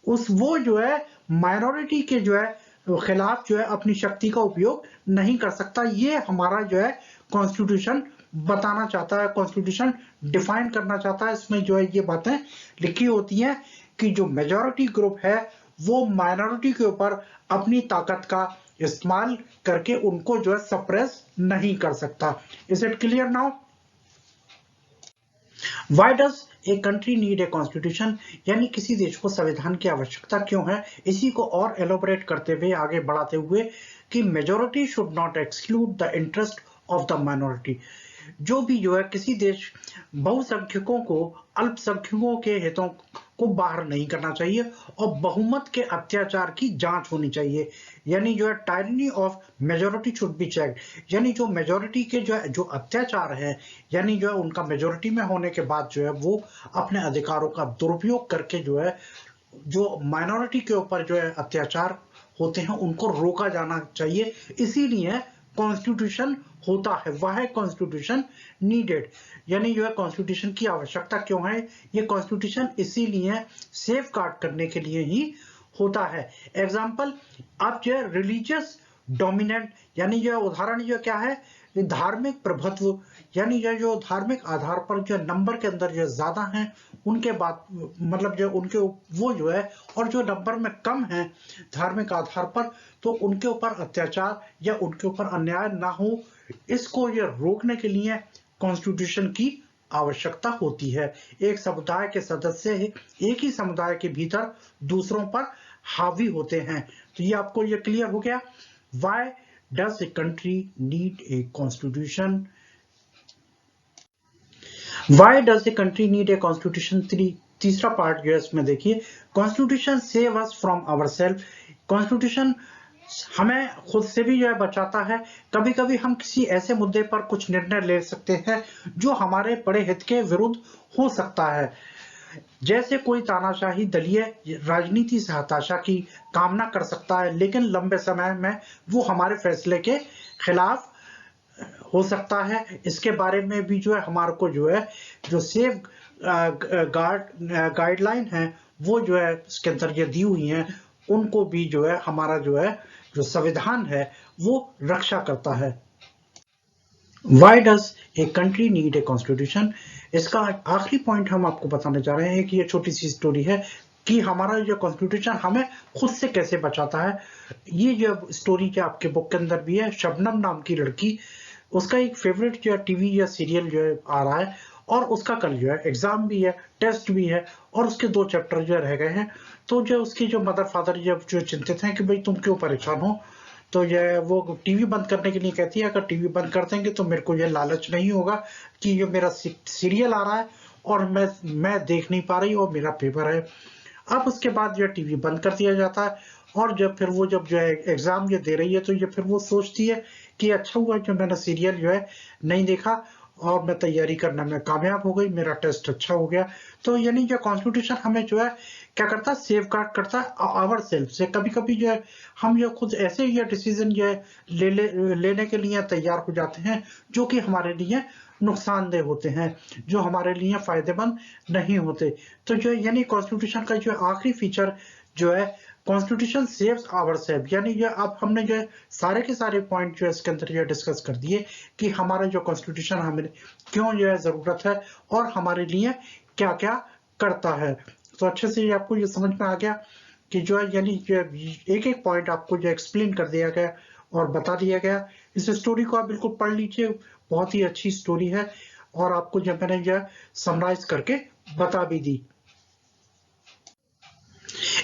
उस वो जो है माइनॉरिटी के जो है खिलाफ जो है अपनी शक्ति का उपयोग नहीं कर सकता। ये हमारा जो है कॉन्स्टिट्यूशन बताना चाहता है, कॉन्स्टिट्यूशन डिफाइन करना चाहता है। इसमें जो है ये बातें लिखी होती हैं कि जो मेजॉरिटी ग्रुप है वो माइनॉरिटी के ऊपर अपनी ताकत का इस्तेमाल करके उनको जो है सप्रेस नहीं कर सकता। Is it clear now? Y does a country need a constitution? यानी किसी देश को संविधान की आवश्यकता क्यों है? इसी को और एलोबरेट करते हुए आगे बढ़ाते हुए कि majority should not exclude the interest of the minority. जो भी जो है किसी देश बहुसंख्यकों को अल्पसंख्यकों के हितों को बाहर नहीं करना चाहिए और बहुमत के अत्याचार की जांच होनी चाहिए। यानी जो है tyranny of majority should be checked. यानी जो मेजोरिटी के जो अत्याचार है, यानी जो है उनका मेजोरिटी में होने के बाद जो है वो अपने अधिकारों का दुरुपयोग करके जो है जो माइनॉरिटी के ऊपर जो है अत्याचार होते हैं उनको रोका जाना चाहिए। इसीलिए कॉन्स्टिट्यूशन होता है, वह कॉन्स्टिट्यूशन नीडेड। यानी जो है कॉन्स्टिट्यूशन की आवश्यकता क्यों है? ये कॉन्स्टिट्यूशन इसीलिए सेफ गार्ड करने के लिए ही होता है। एग्जाम्पल, अब जो है रिलीजियस डोमिनेंट यानी जो उदाहरण जो क्या है, धार्मिक प्रभुत्व। यानी जो धार्मिक आधार पर जो नंबर के अंदर जो ज्यादा हैं उनके बाद मतलब जो उनके वो जो है, और जो नंबर में कम है धार्मिक आधार पर, तो उनके ऊपर अत्याचार या उनके ऊपर अन्याय ना हो, इसको ये रोकने के लिए कॉन्स्टिट्यूशन की आवश्यकता होती है। एक समुदाय के सदस्य एक ही समुदाय के भीतर दूसरों पर हावी होते हैं। तो ये आपको ये क्लियर हो गया। Why does a country need a constitution? Why does a country need a constitution? तीसरा पार्ट जो है इसमें देखिए, constitution save us from our self. Constitution हमें खुद से भी जो है बचाता है। कभी कभी हम किसी ऐसे मुद्दे पर कुछ निर्णय ले सकते हैं जो हमारे बड़े हित के विरुद्ध हो सकता है। जैसे कोई तानाशाही दलीय राजनीति से हताशा की कामना कर सकता है, लेकिन लंबे समय में वो हमारे फैसले के खिलाफ हो सकता है। इसके बारे में भी जो है हमारे को जो है जो सेफ गाइडलाइन है वो जो है इसके अंदर ये दी हुई हैं, उनको भी जो है हमारा जो है जो संविधान है वो रक्षा करता है। Y does a country need a constitution? इसका आखिरी पॉइंट हम आपको बताने जा रहे हैं कि ये छोटी सी स्टोरी है कि हमारा जो कॉन्स्टिट्यूशन हमें खुद से कैसे बचाता है। ये जो स्टोरी जो आपके बुक के अंदर भी है, शबनम नाम की लड़की, उसका एक फेवरेट जो है टीवी या सीरियल जो है आ रहा है और उसका कल जो है एग्जाम भी है, टेस्ट भी है और उसके 2 चैप्टर जो रह गए हैं। तो जो उसकी जो मदर फादर जो चिंतित हैं कि भाई तुम क्यों परेशान हो, तो ये वो टीवी बंद करने के लिए कहती है। अगर टीवी बंद कर देंगे तो मेरे को ये लालच नहीं होगा कि ये मेरा सीरियल आ रहा है और मैं देख नहीं पा रही और मेरा पेपर है। अब उसके बाद जो है टीवी बंद कर दिया जाता है, और जब जो है एग्जाम ये दे रही है तो ये फिर वो सोचती है कि अच्छा हुआ जो मैंने सीरियल जो है नहीं देखा और मैं तैयारी करने में कामयाब हो गई, मेरा टेस्ट अच्छा हो गया। तो यानी जो कॉन्स्टिट्यूशन हमें जो है क्या करता है, सेफ गार्ड करता है आवर सेल्फ से। कभी कभी जो है हम ये खुद ऐसे ये डिसीजन जो है लेने के लिए तैयार हो जाते हैं जो कि हमारे लिए नुकसानदेह होते हैं, जो हमारे लिए फायदेमंद नहीं होते। तो जो यानी कॉन्स्टिट्यूशन का जो आखिरी फीचर जो है, कॉन्स्टिट्यूशन सेव्स आवर सेल्फ, यानी जो अब हमने जो है सारे के सारे पॉइंट जो है इसके अंदर ये डिस्कस कर दिए कि हमारा जो कॉन्स्टिट्यूशन हमें क्यों जो है जरूरत है और हमारे लिए क्या क्या करता है। तो अच्छे से ये आपको ये समझ में आ गया कि जो है यानी जो एक एक पॉइंट आपको जो एक्सप्लेन कर दिया गया और बता दिया गया। इस स्टोरी को आप बिल्कुल पढ़ लीजिए, बहुत ही अच्छी स्टोरी है और आपको जब मैंने जो समराइज करके बता भी दी।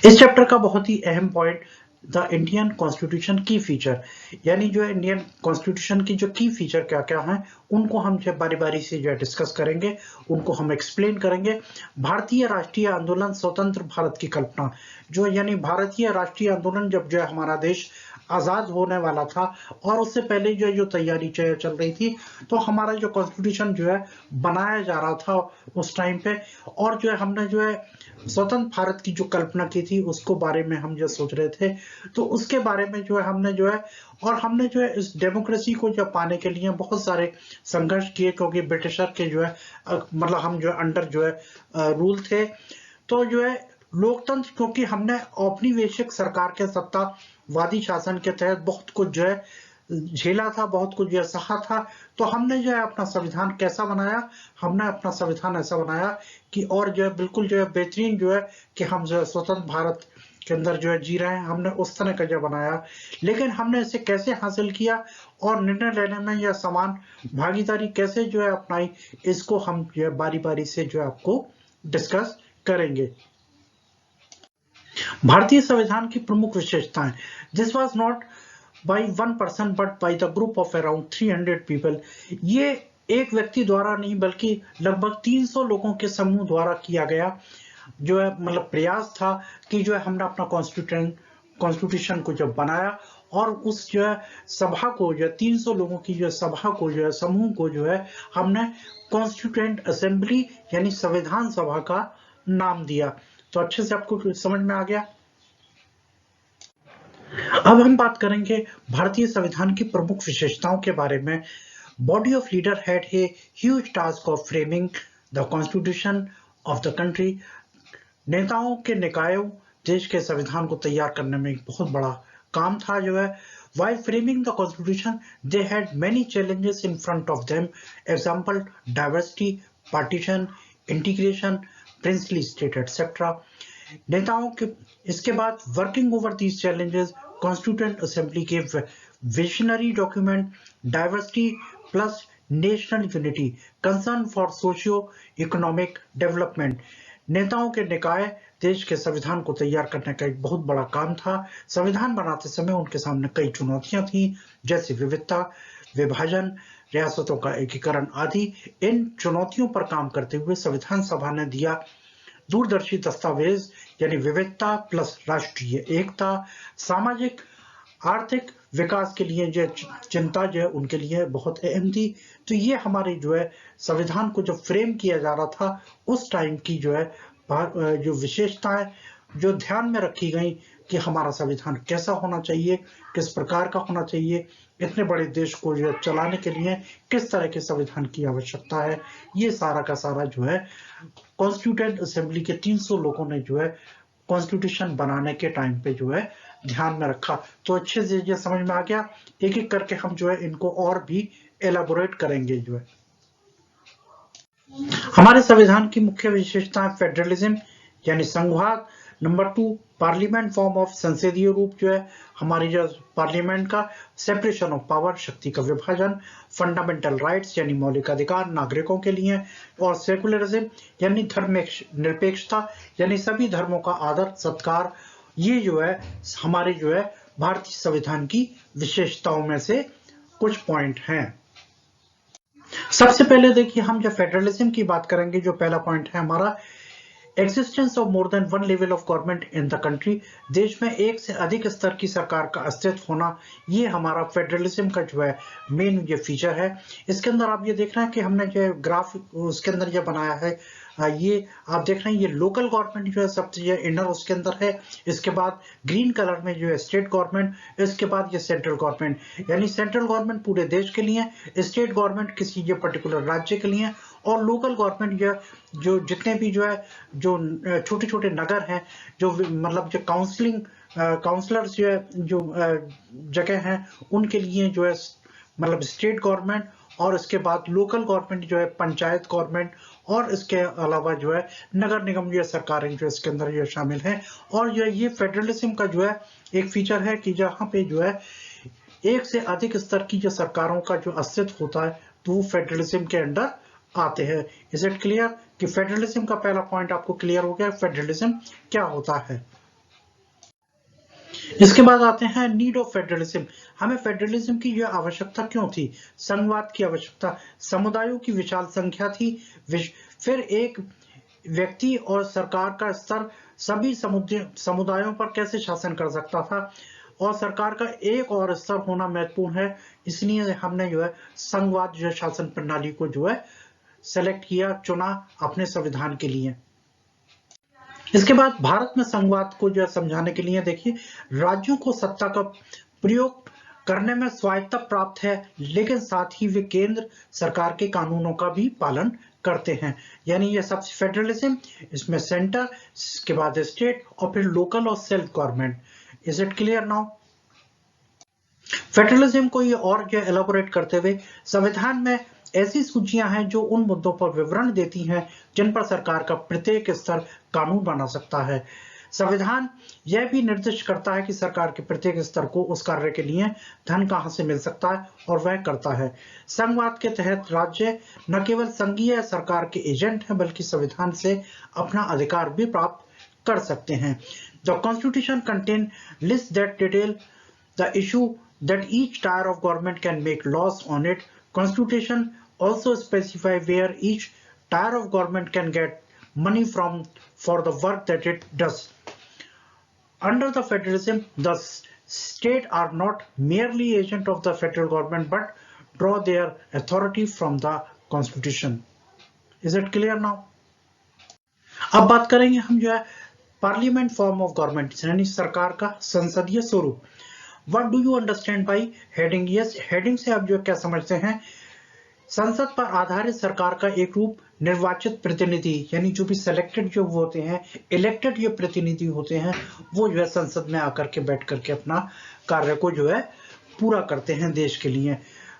इस चैप्टर का बहुत ही अहम पॉइंट द इंडियन कॉन्स्टिट्यूशन की फीचर, यानी जो है इंडियन कॉन्स्टिट्यूशन की जो की फीचर क्या क्या हैं उनको हम जो बारी बारी से जो है डिस्कस करेंगे, उनको हम एक्सप्लेन करेंगे। भारतीय राष्ट्रीय आंदोलन, स्वतंत्र भारत की कल्पना, जो यानी भारतीय राष्ट्रीय आंदोलन जब जो है हमारा देश आजाद होने वाला था और उससे पहले जो तैयारी चल रही थी, तो हमारा जो कॉन्स्टिट्यूशन जो है बनाया जा रहा था उस टाइम पे, और जो है हमने जो है स्वतंत्र भारत की जो कल्पना की थी उसको बारे में हम जो सोच रहे थे, तो उसके बारे में जो है हमने जो है और हमने जो है इस डेमोक्रेसी को जो पाने के लिए बहुत सारे संघर्ष किए, क्योंकि ब्रिटिशर के जो है मतलब हम जो अंडर जो है रूल थे। तो जो है लोकतंत्र, क्योंकि हमने औपनिवेशिक सरकार के सत्तावादी शासन के तहत बहुत कुछ जो है झेला था, बहुत कुछ जो है सहा था, तो हमने जो है अपना संविधान कैसा बनाया, हमने अपना संविधान ऐसा बनाया कि और जो है बिल्कुल जो है बेहतरीन जो है कि हम जो है स्वतंत्र भारत के अंदर जो है जी रहे हैं, हमने उस तरह का जो बनाया। लेकिन हमने इसे कैसे हासिल किया और निर्णय लेने में यह समान भागीदारी कैसे जो है अपनाई, इसको हम जो है बारी बारी से जो है आपको डिस्कस करेंगे। भारतीय संविधान की प्रमुख विशेषताएं, this was not by one person but by the group of around 300 people, ये एक व्यक्ति द्वारा नहीं बल्कि लगभग 300 लोगों के समूह द्वारा किया गया जो है मतलब प्रयास था कि जो है हमने अपना कॉन्स्टिट्यूशन को जब बनाया और उस जो है सभा को जो है 300 लोगों की जो सभा को जो है समूह को जो है हमने कॉन्स्टिट्यूएंट असेंबली यानी संविधान सभा का नाम दिया। तो अच्छे से आपको समझ में आ गया। अब हम बात करेंगे भारतीय संविधान की प्रमुख विशेषताओं के बारे में। Body of leader had a huge task of framing the constitution of the country, नेताओं के निकायों देश के संविधान को तैयार करने में एक बहुत बड़ा काम था जो है। While framing the constitution, they had many challenges in front of them. Example: diversity, partition, integration, princely state, etc. नेताओं के इसके बाद working over these challenges, constituent assembly के visionary document diversity plus national unity, concern for socio economic development, नेताओं के निकाय देश के संविधान को तैयार करने का एक बहुत बड़ा काम था। संविधान बनाते समय उनके सामने कई चुनौतियां थी, जैसे विविधता, विभाजन, रियासतों का एकीकरण आदि। इन चुनौतियों पर काम करते हुए संविधान सभा ने दिया दूरदर्शी दस्तावेज, यानी विविधता प्लस राष्ट्रीय एकता, सामाजिक आर्थिक विकास के लिए जो चिंता जो है उनके लिए बहुत अहम थी। तो ये हमारे जो है संविधान को जब फ्रेम किया जा रहा था उस टाइम की जो है जो विशेषताएं जो ध्यान में रखी गई कि हमारा संविधान कैसा होना चाहिए, किस प्रकार का होना चाहिए, इतने बड़े देश को जो चलाने के लिए किस तरह के संविधान की आवश्यकता है, ये सारा का सारा जो है कॉन्स्टिट्यूएंट असेंबली के 300 लोगों ने जो है कॉन्स्टिट्यूशन बनाने के टाइम पे जो है ध्यान में रखा। तो अच्छे से ये समझ में आ गया, एक एक करके हम जो है इनको और भी एलाबोरेट करेंगे। जो है हमारे संविधान की मुख्य विशेषताएं, फेडरलिज्म यानी संघवाद, नंबर 2 पार्लियामेंट फॉर्म ऑफ संसदीय रूप जो है हमारी जो पार्लियामेंट का, सेपरेशन ऑफ पावर शक्ति का विभाजन, फंडामेंटल राइट्स यानी मौलिक अधिकार नागरिकों के लिए, और सेकुलरिज्म यानी धर्म निरपेक्षता यानी सभी धर्मों का आदर सत्कार। ये जो है हमारे जो है भारतीय संविधान की विशेषताओं में से कुछ पॉइंट हैं। सबसे पहले देखिए, हम जब फेडरलिज्म की बात करेंगे, जो पहला पॉइंट है हमारा, existence of more than one level of government in the country. देश में एक से अधिक स्तर की सरकार का अस्तित्व होना, ये हमारा फेडरलिज्म का जो है मेन ये फीचर है। इसके अंदर आप ये देख रहे हैं कि हमने जो ग्राफ उसके अंदर ये बनाया है, ये आप देख रहे हैं, ये लोकल गवर्नमेंट जो है सबसे इनर उसके अंदर है। इसके बाद ग्रीन कलर में जो है स्टेट गवर्नमेंट, इसके बाद ये सेंट्रल गवर्नमेंट, यानी सेंट्रल गवर्नमेंट पूरे देश के लिए, स्टेट गवर्नमेंट किसी ये पर्टिकुलर राज्य के लिए, और लोकल गवर्नमेंट जो जितने भी जो है जो छोटे छोटे नगर हैं, जो मतलब जो काउंसलर्स जो है जो जगह हैं, उनके लिए जो है मतलब स्टेट गवर्नमेंट, और इसके बाद लोकल गवर्नमेंट जो है पंचायत गवर्नमेंट, और इसके अलावा जो है नगर निगम जो है सरकारें जो इसके अंदर जो शामिल है। और जो ये फेडरलिज्म का जो है एक फीचर है कि जहाँ पे जो है एक से अधिक स्तर की जो सरकारों का जो अस्तित्व होता है, तो वो फेडरलिज्म के अंडर आते हैं। इज इट क्लियर कि फेडरलिज्म का पहला पॉइंट आपको क्लियर हो गया, फेडरलिज्म क्या होता है। इसके बाद आते हैं नीड ऑफ फेडरलिज्म। हमें फेडरलिज्म की यह आवश्यकता क्यों थी? संघवाद की आवश्यकता, समुदायों की विशाल संख्या थी, फिर एक व्यक्ति और सरकार का स्तर सभी समुदायों पर कैसे शासन कर सकता था, और सरकार का एक और स्तर होना महत्वपूर्ण है। इसलिए हमने जो है संघवाद जो शासन प्रणाली को जो है सेलेक्ट किया, चुना अपने संविधान के लिए। इसके बाद भारत में संघवाद को जो है समझाने के लिए देखिए, राज्यों को सत्ता का प्रयोग करने में स्वायत्तता प्राप्त है, लेकिन साथ ही वे केंद्र सरकार के कानूनों का भी पालन करते हैं। यानी ये सब फेडरलिज्म, इसमें सेंटर, इसके बाद स्टेट, और फिर लोकल और self government. Is it clear now? Federalism को ये और जो एलाबोरेट करते हुए, संविधान में ऐसी सूचियां हैं जो उन मुद्दों पर विवरण देती हैं जिन पर सरकार का प्रत्येक स्तर कानून बना सकता है। संविधान यह भी निर्दिष्ट करता है कि सरकार के प्रत्येक स्तर को उस कार्य के लिए धन कहां से मिल सकता है, और वह करता है। संघवाद के तहत राज्य न केवल संघीय सरकार के एजेंट हैं, बल्कि संविधान से अपना अधिकार भी प्राप्त कर सकते हैं। The constitution contain list that detail the issue that each tier of government can make laws on it. Constitution also specify where each tier of government can get money from for the work that it does. Under the federalism, the state are not merely agent of the federal government but draw their authority from the constitution. Is it clear now? अब बात करेंगे हम जो है parliament form of government, यानी सरकार का संसदीय स्वरूप। What do you understand by heading? Yes, heading से आप जो क्या समझते हैं, संसद पर आधारित सरकार का एक रूप, निर्वाचित प्रतिनिधि, यानी जो भी सिलेक्टेड जो होते हैं, इलेक्टेड जो प्रतिनिधि होते हैं, वो जो है संसद में आकर के बैठ करके अपना कार्य को जो है पूरा करते हैं देश के लिए।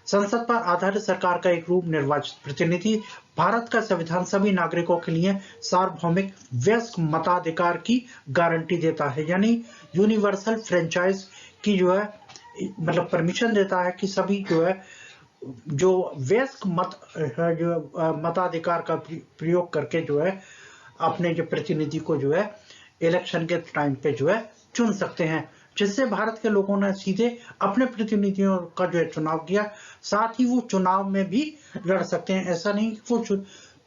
संसद पर आधारित सरकार का एक रूप, निर्वाचित प्रतिनिधि। भारत का संविधान सभी नागरिकों के लिए सार्वभौमिक वयस्क मताधिकार की गारंटी देता है, यानी यूनिवर्सल फ्रेंचाइज की जो है मतलब परमिशन देता है कि सभी जो है जो वयस्क मताधिकार का प्रयोग करके जो है अपने जो प्रतिनिधि को जो है इलेक्शन के टाइम पे जो है चुन सकते हैं, जिससे भारत के लोगों ने सीधे अपने प्रतिनिधियों का जो है चुनाव किया। साथ ही वो चुनाव में भी लड़ सकते हैं, ऐसा नहीं कि वो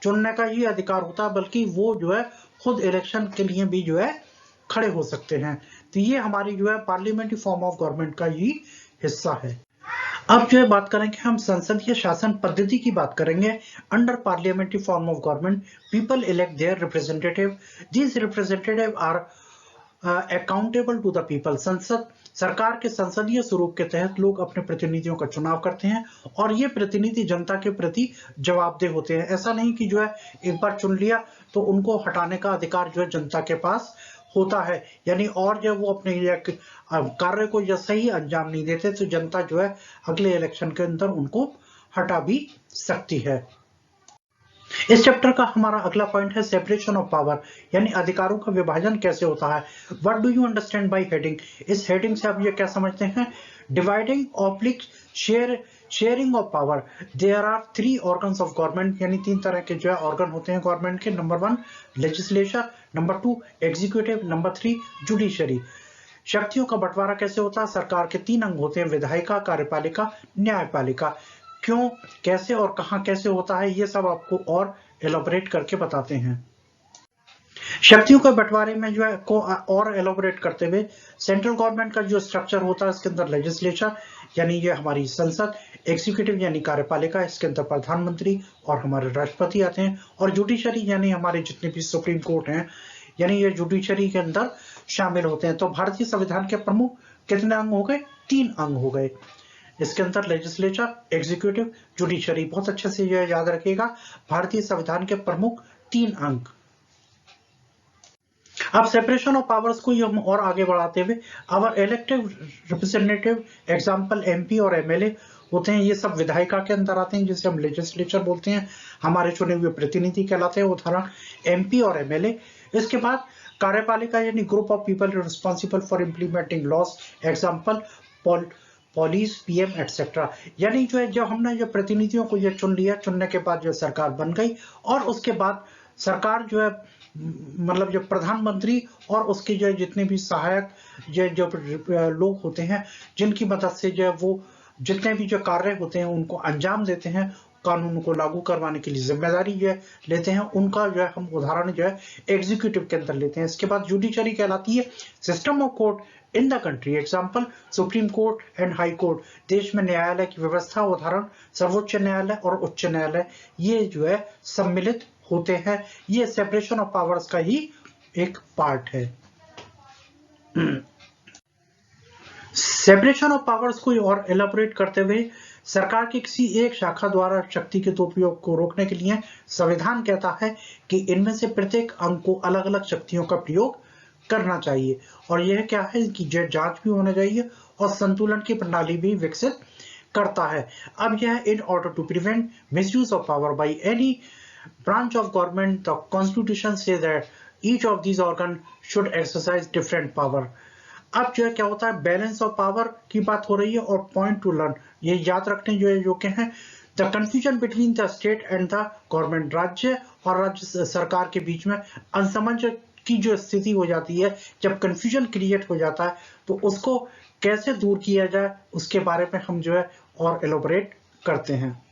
चुनने का ही अधिकार होता, बल्कि वो जो है खुद इलेक्शन के लिए भी जो है खड़े हो सकते हैं। तो ये हमारी जो है पार्लियामेंट्री फॉर्म ऑफ गवर्नमेंट का ही हिस्सा है। अब जो है बात करेंगे हम संसदीय शासन पद्धति की बात करेंगे। Under parliamentary form of government, people elect their representative, these representative are accountable to the people. संसद सरकार के संसदीय स्वरूप के तहत लोग अपने प्रतिनिधियों का चुनाव करते हैं, और ये प्रतिनिधि जनता के प्रति जवाबदेह होते हैं। ऐसा नहीं कि जो है एक बार चुन लिया तो उनको हटाने का अधिकार जो है जनता के पास होता है, यानी और जो वो अपने कार्य को जो सही अंजाम नहीं देते तो जनता जो है अगले इलेक्शन के अंदर उनको हटा भी सकती है। इस चैप्टर का हमारा अगला पॉइंट है सेपरेशन ऑफ पावर, यानी अधिकारों का विभाजन कैसे होता है। What do you understand by heading? इस हेडिंग से आप ये क्या समझते हैं? Dividing oblique sharing of power. There are 3 organs of government, यानी 3 तरह के जो है ऑर्गन होते हैं गवर्नमेंट के। Number 1 legislature, number 2 executive, number 3 judiciary. शक्तियों का बंटवारा कैसे होता है? सरकार के 3 अंग होते हैं, विधायिका, कार्यपालिका, न्यायपालिका। क्यों, कैसे और कहां कैसे होता है, ये सब आपको और एलोबरेट करके बताते हैं। शक्तियों के बंटवारे में जो है को और एलोबरेट करते हुए, सेंट्रल गवर्नमेंट का जो स्ट्रक्चर होता है इसके अंदर लेजिस्लेचर यानी ये हमारी संसद, एग्जीक्यूटिव यानी कार्यपालिका, इसके अंदर प्रधानमंत्री और हमारे राष्ट्रपति आते हैं, और जुडिशरी यानी हमारे जितने भी सुप्रीम कोर्ट हैं यानी ये जुडिशरी के अंदर शामिल होते हैं। तो भारतीय संविधान के प्रमुख कितने अंग हो गए? 3 अंग हो गए। इसके अंदर लेजिस्लेचर, एग्जीक्यूटिव, जुडिशरी। बहुत अच्छे से यह याद रखिएगा, भारतीय संविधान के प्रमुख 3 अंग। अब सेपरेशन ऑफ पावर्स को हम और आगे बढ़ाते हुए, अवर इलेक्टिव रिप्रेजेंटेटिव एग्जांपल एमपी और एमएलए होते हैं, ये सब विधायिका के अंदर आते हैं जिसे हम लेजिस्लेचर बोलते हैं। हमारे चुने हुए प्रतिनिधि कहलाते हैं, उदाहरण एमपी और एमएलए। इसके बाद कार्यपालिका यानी group of people responsible for implementing laws, example police, PM etcetera. यानी जो है, जब हमने जो प्रतिनिधियों को ये चुन लिया, चुनने के बाद जो सरकार बन गई, और उसके बाद सरकार जो है मतलब जो प्रधानमंत्री और उसके जो जितने भी सहायक जो लोग होते हैं जिनकी मदद से जो है वो जितने भी जो कार्य होते हैं उनको अंजाम देते हैं, कानून को लागू करवाने के लिए जिम्मेदारी जो है लेते हैं, उनका जो है हम उदाहरण जो है एग्जीक्यूटिव के अंदर लेते हैं। इसके बाद जुडिशरी कहलाती है system of court in the country, example supreme court and high court. देश में न्यायालय की व्यवस्था, उदाहरण सर्वोच्च न्यायालय और उच्च न्यायालय, ये जो है सम्मिलित होते हैं। ये सेपरेशन ऑफ पावर्स का ही एक पार्ट है। सेपरेशन ऑफ पावर्स को और एलाबोरेट करते हुए, सरकार की किसी एक शाखा द्वारा शक्ति के दुरुपयोग को रोकने के लिए संविधान कहता है कि इनमें से प्रत्येक अंग को अलग अलग शक्तियों का प्रयोग करना चाहिए, और यह क्या है कि जांच भी होना चाहिए और संतुलन की प्रणाली भी विकसित करता है। अब यह in order to prevent misuse of power by any branch of government, the constitution says that each of these organs should exercise different power. अब जो है क्या होता है, बैलेंस ऑफ पावर की बात हो रही है, और पॉइंट टू लर्न ये याद रखने जो क्या है, the confusion between the state and the government, राज्य और राज्य सरकार के बीच में असमंज की जो स्थिति हो जाती है, जब कंफ्यूजन क्रिएट हो जाता है तो उसको कैसे दूर किया जाए उसके बारे में हम जो है और एलोबरेट करते हैं।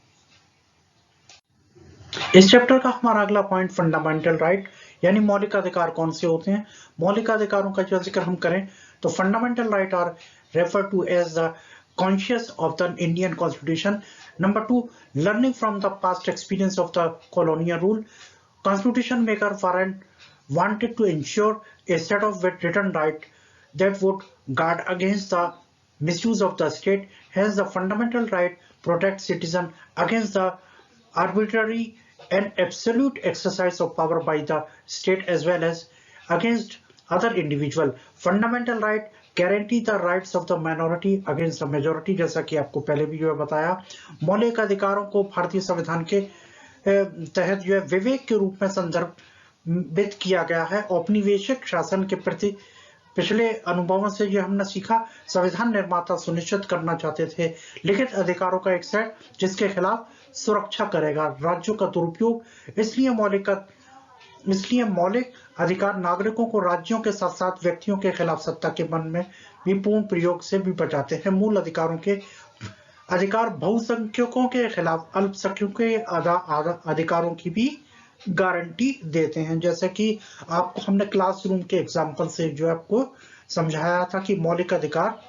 इस चैप्टर का हमारा अगला पॉइंट फंडामेंटल राइट यानी मौलिक अधिकार कौन से होते हैं। मौलिक अधिकारों का जो जिक्र हम करें तो fundamental right are refer to as the conscious of the Indian constitution. Number 2, learning from the past experience of the colonial rule. Constitution maker foreign wanted to ensure a set of written right that would guard against the misuse of the state. Hence, the fundamental right protects citizen against the arbitrary and absolute exercise of power by the state as well as against other individual. Fundamental right guarantee the rights of the minority against the majority। जैसा कि आपको पहले भी जो है बताया, मौलिक अधिकारों को भारतीय संविधान के तहत जो है विवेक के रूप में संदर्भित किया गया है। औपनिवेशिक शासन के प्रति पिछले अनुभवों से जो हमने सीखा, संविधान निर्माता सुनिश्चित करना चाहते थे लिखित अधिकारों का एक सेट जिसके खिलाफ सुरक्षा करेगा राज्यों का दुरुपयोग। इसलिए मौलिक अधिकार नागरिकों को राज्यों के साथ साथ व्यक्तियों के खिलाफ सत्ता के मन में विपूर्ण प्रयोग से भी बचाते हैं। मूल अधिकारों के अधिकार बहुसंख्यकों के खिलाफ अल्पसंख्यकों के अधिकारों की भी गारंटी देते हैं। जैसे कि आपको हमने क्लासरूम के एग्जाम्पल से जो है आपको समझाया था कि मौलिक अधिकार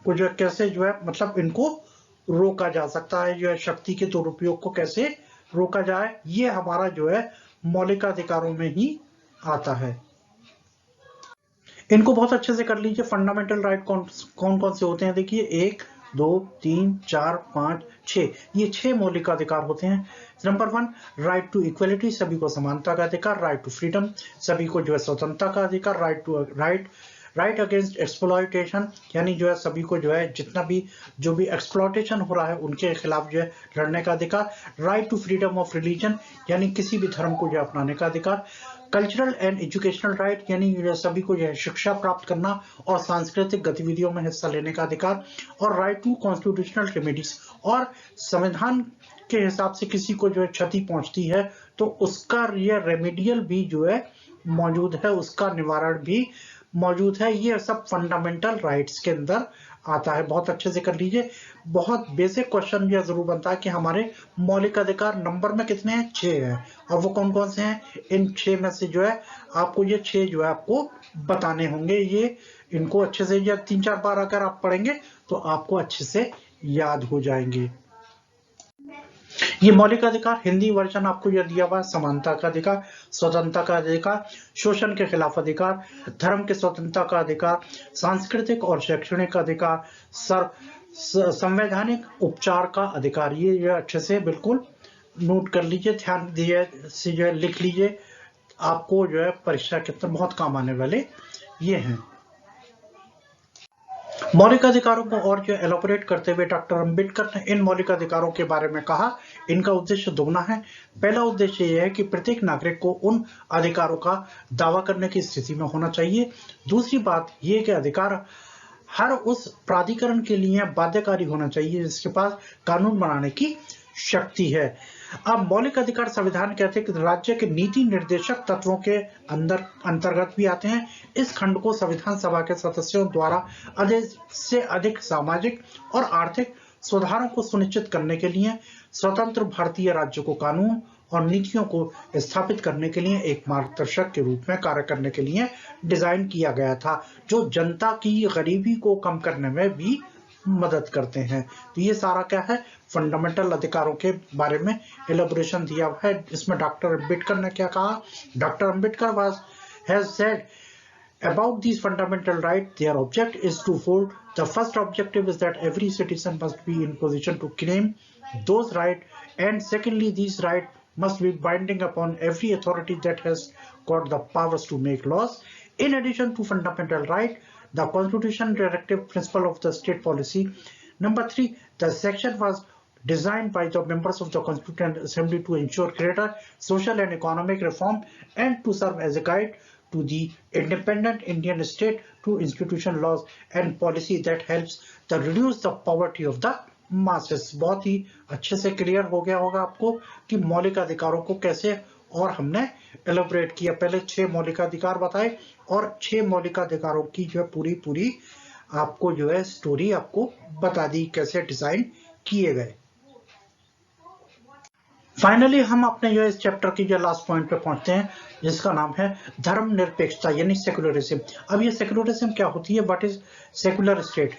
को जो कैसे जो है मतलब इनको रोका जा सकता है, जो है शक्ति के दुरुपयोग को कैसे रोका जाए, ये हमारा जो है मौलिक अधिकारों में ही आता है। इनको बहुत अच्छे से कर लीजिए। फंडामेंटल राइट कौन कौन से होते हैं, देखिए 1, 2, 3, 4, 5, 6, ये 6 मौलिक अधिकार होते हैं। नंबर 1, राइट टू इक्वलिटी, सभी को समानता का अधिकार। राइट टू फ्रीडम, सभी को जो है स्वतंत्रता का अधिकार। राइट अगेंस्ट एक्सप्लॉयटेशन, यानी जो है सभी को जो है जितना भी जो भी एक्सप्लॉयटेशन हो रहा है उनके खिलाफ जो है लड़ने का अधिकार। Right to freedom of religion, यानी किसी भी धर्म को जो है अपनाने का अधिकार। कल्चरल एंड एजुकेशनल राइट, यानी सभी को जो है शिक्षा प्राप्त करना और सांस्कृतिक गतिविधियों में हिस्सा लेने का अधिकार। और राइट टू कॉन्स्टिट्यूशनल रेमेडीज, और संविधान के हिसाब से किसी को जो है क्षति पहुंचती है तो उसका ये रेमेडियल भी जो है मौजूद है, उसका निवारण भी मौजूद है। ये सब फंडामेंटल राइट्स के अंदर आता है। बहुत अच्छे से कर लीजिए। बहुत बेसिक क्वेश्चन यह जरूर बनता है कि हमारे मौलिक अधिकार नंबर में कितने हैं? 6 हैं। और वो कौन कौन से हैं? इन 6 में से जो है आपको ये 6 जो है आपको बताने होंगे। ये इनको अच्छे से या 3-4 बार अगर आप पढ़ेंगे तो आपको अच्छे से याद हो जाएंगे। ये मौलिक अधिकार हिंदी वर्जन आपको यह दिया हुआ: समानता का अधिकार, स्वतंत्रता का अधिकार, शोषण के खिलाफ अधिकार, धर्म के स्वतंत्रता का अधिकार, सांस्कृतिक और शैक्षणिक अधिकार, संवैधानिक उपचार का अधिकार। ये अच्छे से बिल्कुल नोट कर लीजिए, ध्यान दिए से जो है लिख लीजिए। आपको जो है परीक्षा के अंदर बहुत काम आने वाले ये हैं। मौलिक अधिकारों को और जो एलोबरेट करते हुए डॉक्टर अम्बेडकर ने इन मौलिक अधिकारों के बारे में कहा, इनका उद्देश्य दोगुना है। पहला उद्देश्य यह है कि प्रत्येक नागरिक को उन अधिकारों का दावा करने की स्थिति में होना चाहिए। दूसरी बात यह कि अधिकार हर उस प्राधिकरण के लिए बाध्यकारी होना चाहिए जिसके पास कानून बनाने की शक्ति है। अब मौलिक अधिकार संविधान कहते हैं कि राज्य के नीति निर्देशक तत्वों के अंतर्गत भी आते हैं। इस खंड को संविधान सभा के सदस्यों द्वारा अधिक से अधिक सामाजिक और आर्थिक सुधारों को सुनिश्चित करने के लिए स्वतंत्र भारतीय राज्य को कानून और नीतियों को स्थापित करने के लिए एक मार्गदर्शक के रूप में कार्य करने के लिए डिजाइन किया गया था, जो जनता की गरीबी को कम करने में भी मदद करते हैं। तो ये सारा क्या है? फंडामेंटल अधिकारों के बारे में एलोबरेशन दिया हुआ है। इसमें डॉक्टर अम्बेडकर ने क्या कहा? Doctor Ambedkar has said about these fundamental rights, their object is twofold. The first objective is that every citizen must be in position to claim those rights, and secondly, these rights must be binding upon every authority that has got the powers to make laws. In addition to fundamental right, the Constitution directive principle of the state policy. Number 3, the section was designed by the members of the Constituent Assembly to ensure greater social and economic reform and to serve as a guide to the independent Indian state to institution laws and policy that helps to reduce the poverty of the masses। बहुत ही अच्छे से clear हो गया होगा आपको कि मौलिक अधिकारों को कैसे और हमने एलोबरेट किया। पहले 6 मौलिक अधिकार बताए और 6 मौलिक अधिकारों की जो है पूरी आपको जो है स्टोरी आपको बता दी कैसे डिजाइन किए गए। फाइनली हम अपने जो इस चैप्टर की जो लास्ट पॉइंट पे पहुंचते हैं जिसका नाम है धर्मनिरपेक्षता यानी सेकुलरिज्म। अब ये सेकुलरिज्म क्या होती है? What is secular state?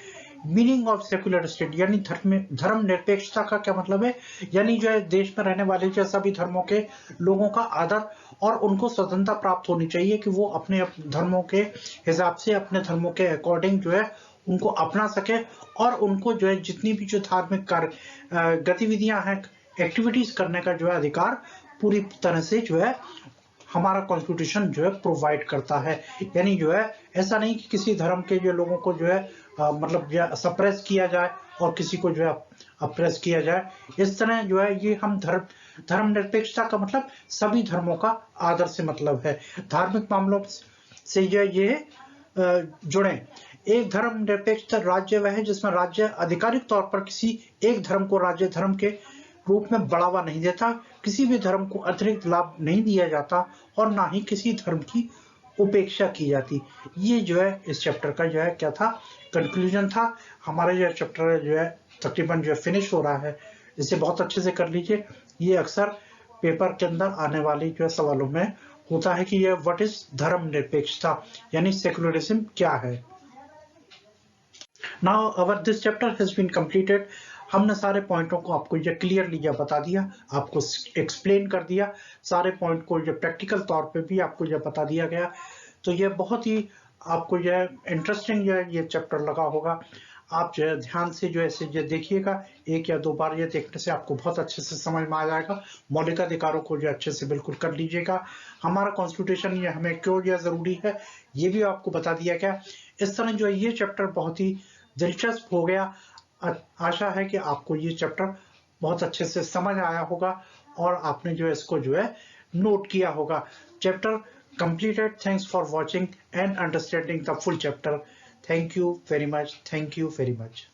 Meaning of secular state यानी धर्मनिरपेक्षता का क्या मतलब है? यानी जो है देश में रहने वाले जो सभी धर्मों के लोगों का आदर और उनको स्वतंत्रता प्राप्त होनी चाहिए कि वो अपने धर्मों के हिसाब से अपने धर्मों के अकॉर्डिंग जो है उनको अपना सके और उनको जो है जितनी भी जो धार्मिक कार्य गतिविधियां हैं एक्टिविटीज करने का जो है अधिकार पूरी तरह से जो है हमारा कॉन्स्टिट्यूशन जो है प्रोवाइड करता है। यानी जो है ऐसा नहीं कि किसी धर्म के जो लोगों को जो है मतलब सप्रेस किया जाए और किसी को जो है अप्रेस किया जाए। इस तरह जो है ये हम धर्मनिरपेक्षता का मतलब सभी धर्मों का आदर से मतलब है। धार्मिक मामलों से जो ये जुड़े। एक धर्मनिरपेक्ष राज्य वह है जिसमें राज्य आधिकारिक तौर पर किसी एक धर्म को राज्य धर्म के रूप में बढ़ावा नहीं देता, किसी भी धर्म को अतिरिक्त लाभ नहीं दिया जाता और ना ही किसी धर्म की उपेक्षा की जाती। ये जो है इस चैप्टर का जो है क्या था? कंक्लूजन था। हमारा जो चैप्टर जो है तकरीबन जो है फिनिश हो रहा है। इसे बहुत अच्छे से कर लीजिए। ये अक्सर पेपर के अंदर आने वाली जो है सवालों में होता है कि ये व्हाट इज धर्मनिरपेक्षता यानी सेकुलरिज्म क्या है। Now our this chapter has been completed. हमने सारे पॉइंटों को आपको ये क्लियरली बता दिया, आपको एक्सप्लेन कर दिया, सारे पॉइंट को ये प्रैक्टिकल तौर पे भी आपको ये बता दिया गया। तो ये बहुत ही आपको ये इंटरेस्टिंग जो है ये चैप्टर लगा होगा। आप जो है ध्यान से जो ऐसे ये देखिएगा, 1 या 2 बार ये देखने से आपको बहुत अच्छे से समझ में आ जाएगा। मौलिक अधिकारों को जो अच्छे से बिल्कुल कर लीजिएगा। हमारा कॉन्स्टिट्यूशन ये हमें क्यों यह जरूरी है ये भी आपको बता दिया गया। इस तरह जो है ये चैप्टर बहुत ही दिलचस्प हो गया। आशा है कि आपको ये चैप्टर बहुत अच्छे से समझ आया होगा और आपने जो है इसको जो है नोट किया होगा। Chapter completed. Thanks for watching and understanding the full chapter. Thank you very much. Thank you very much.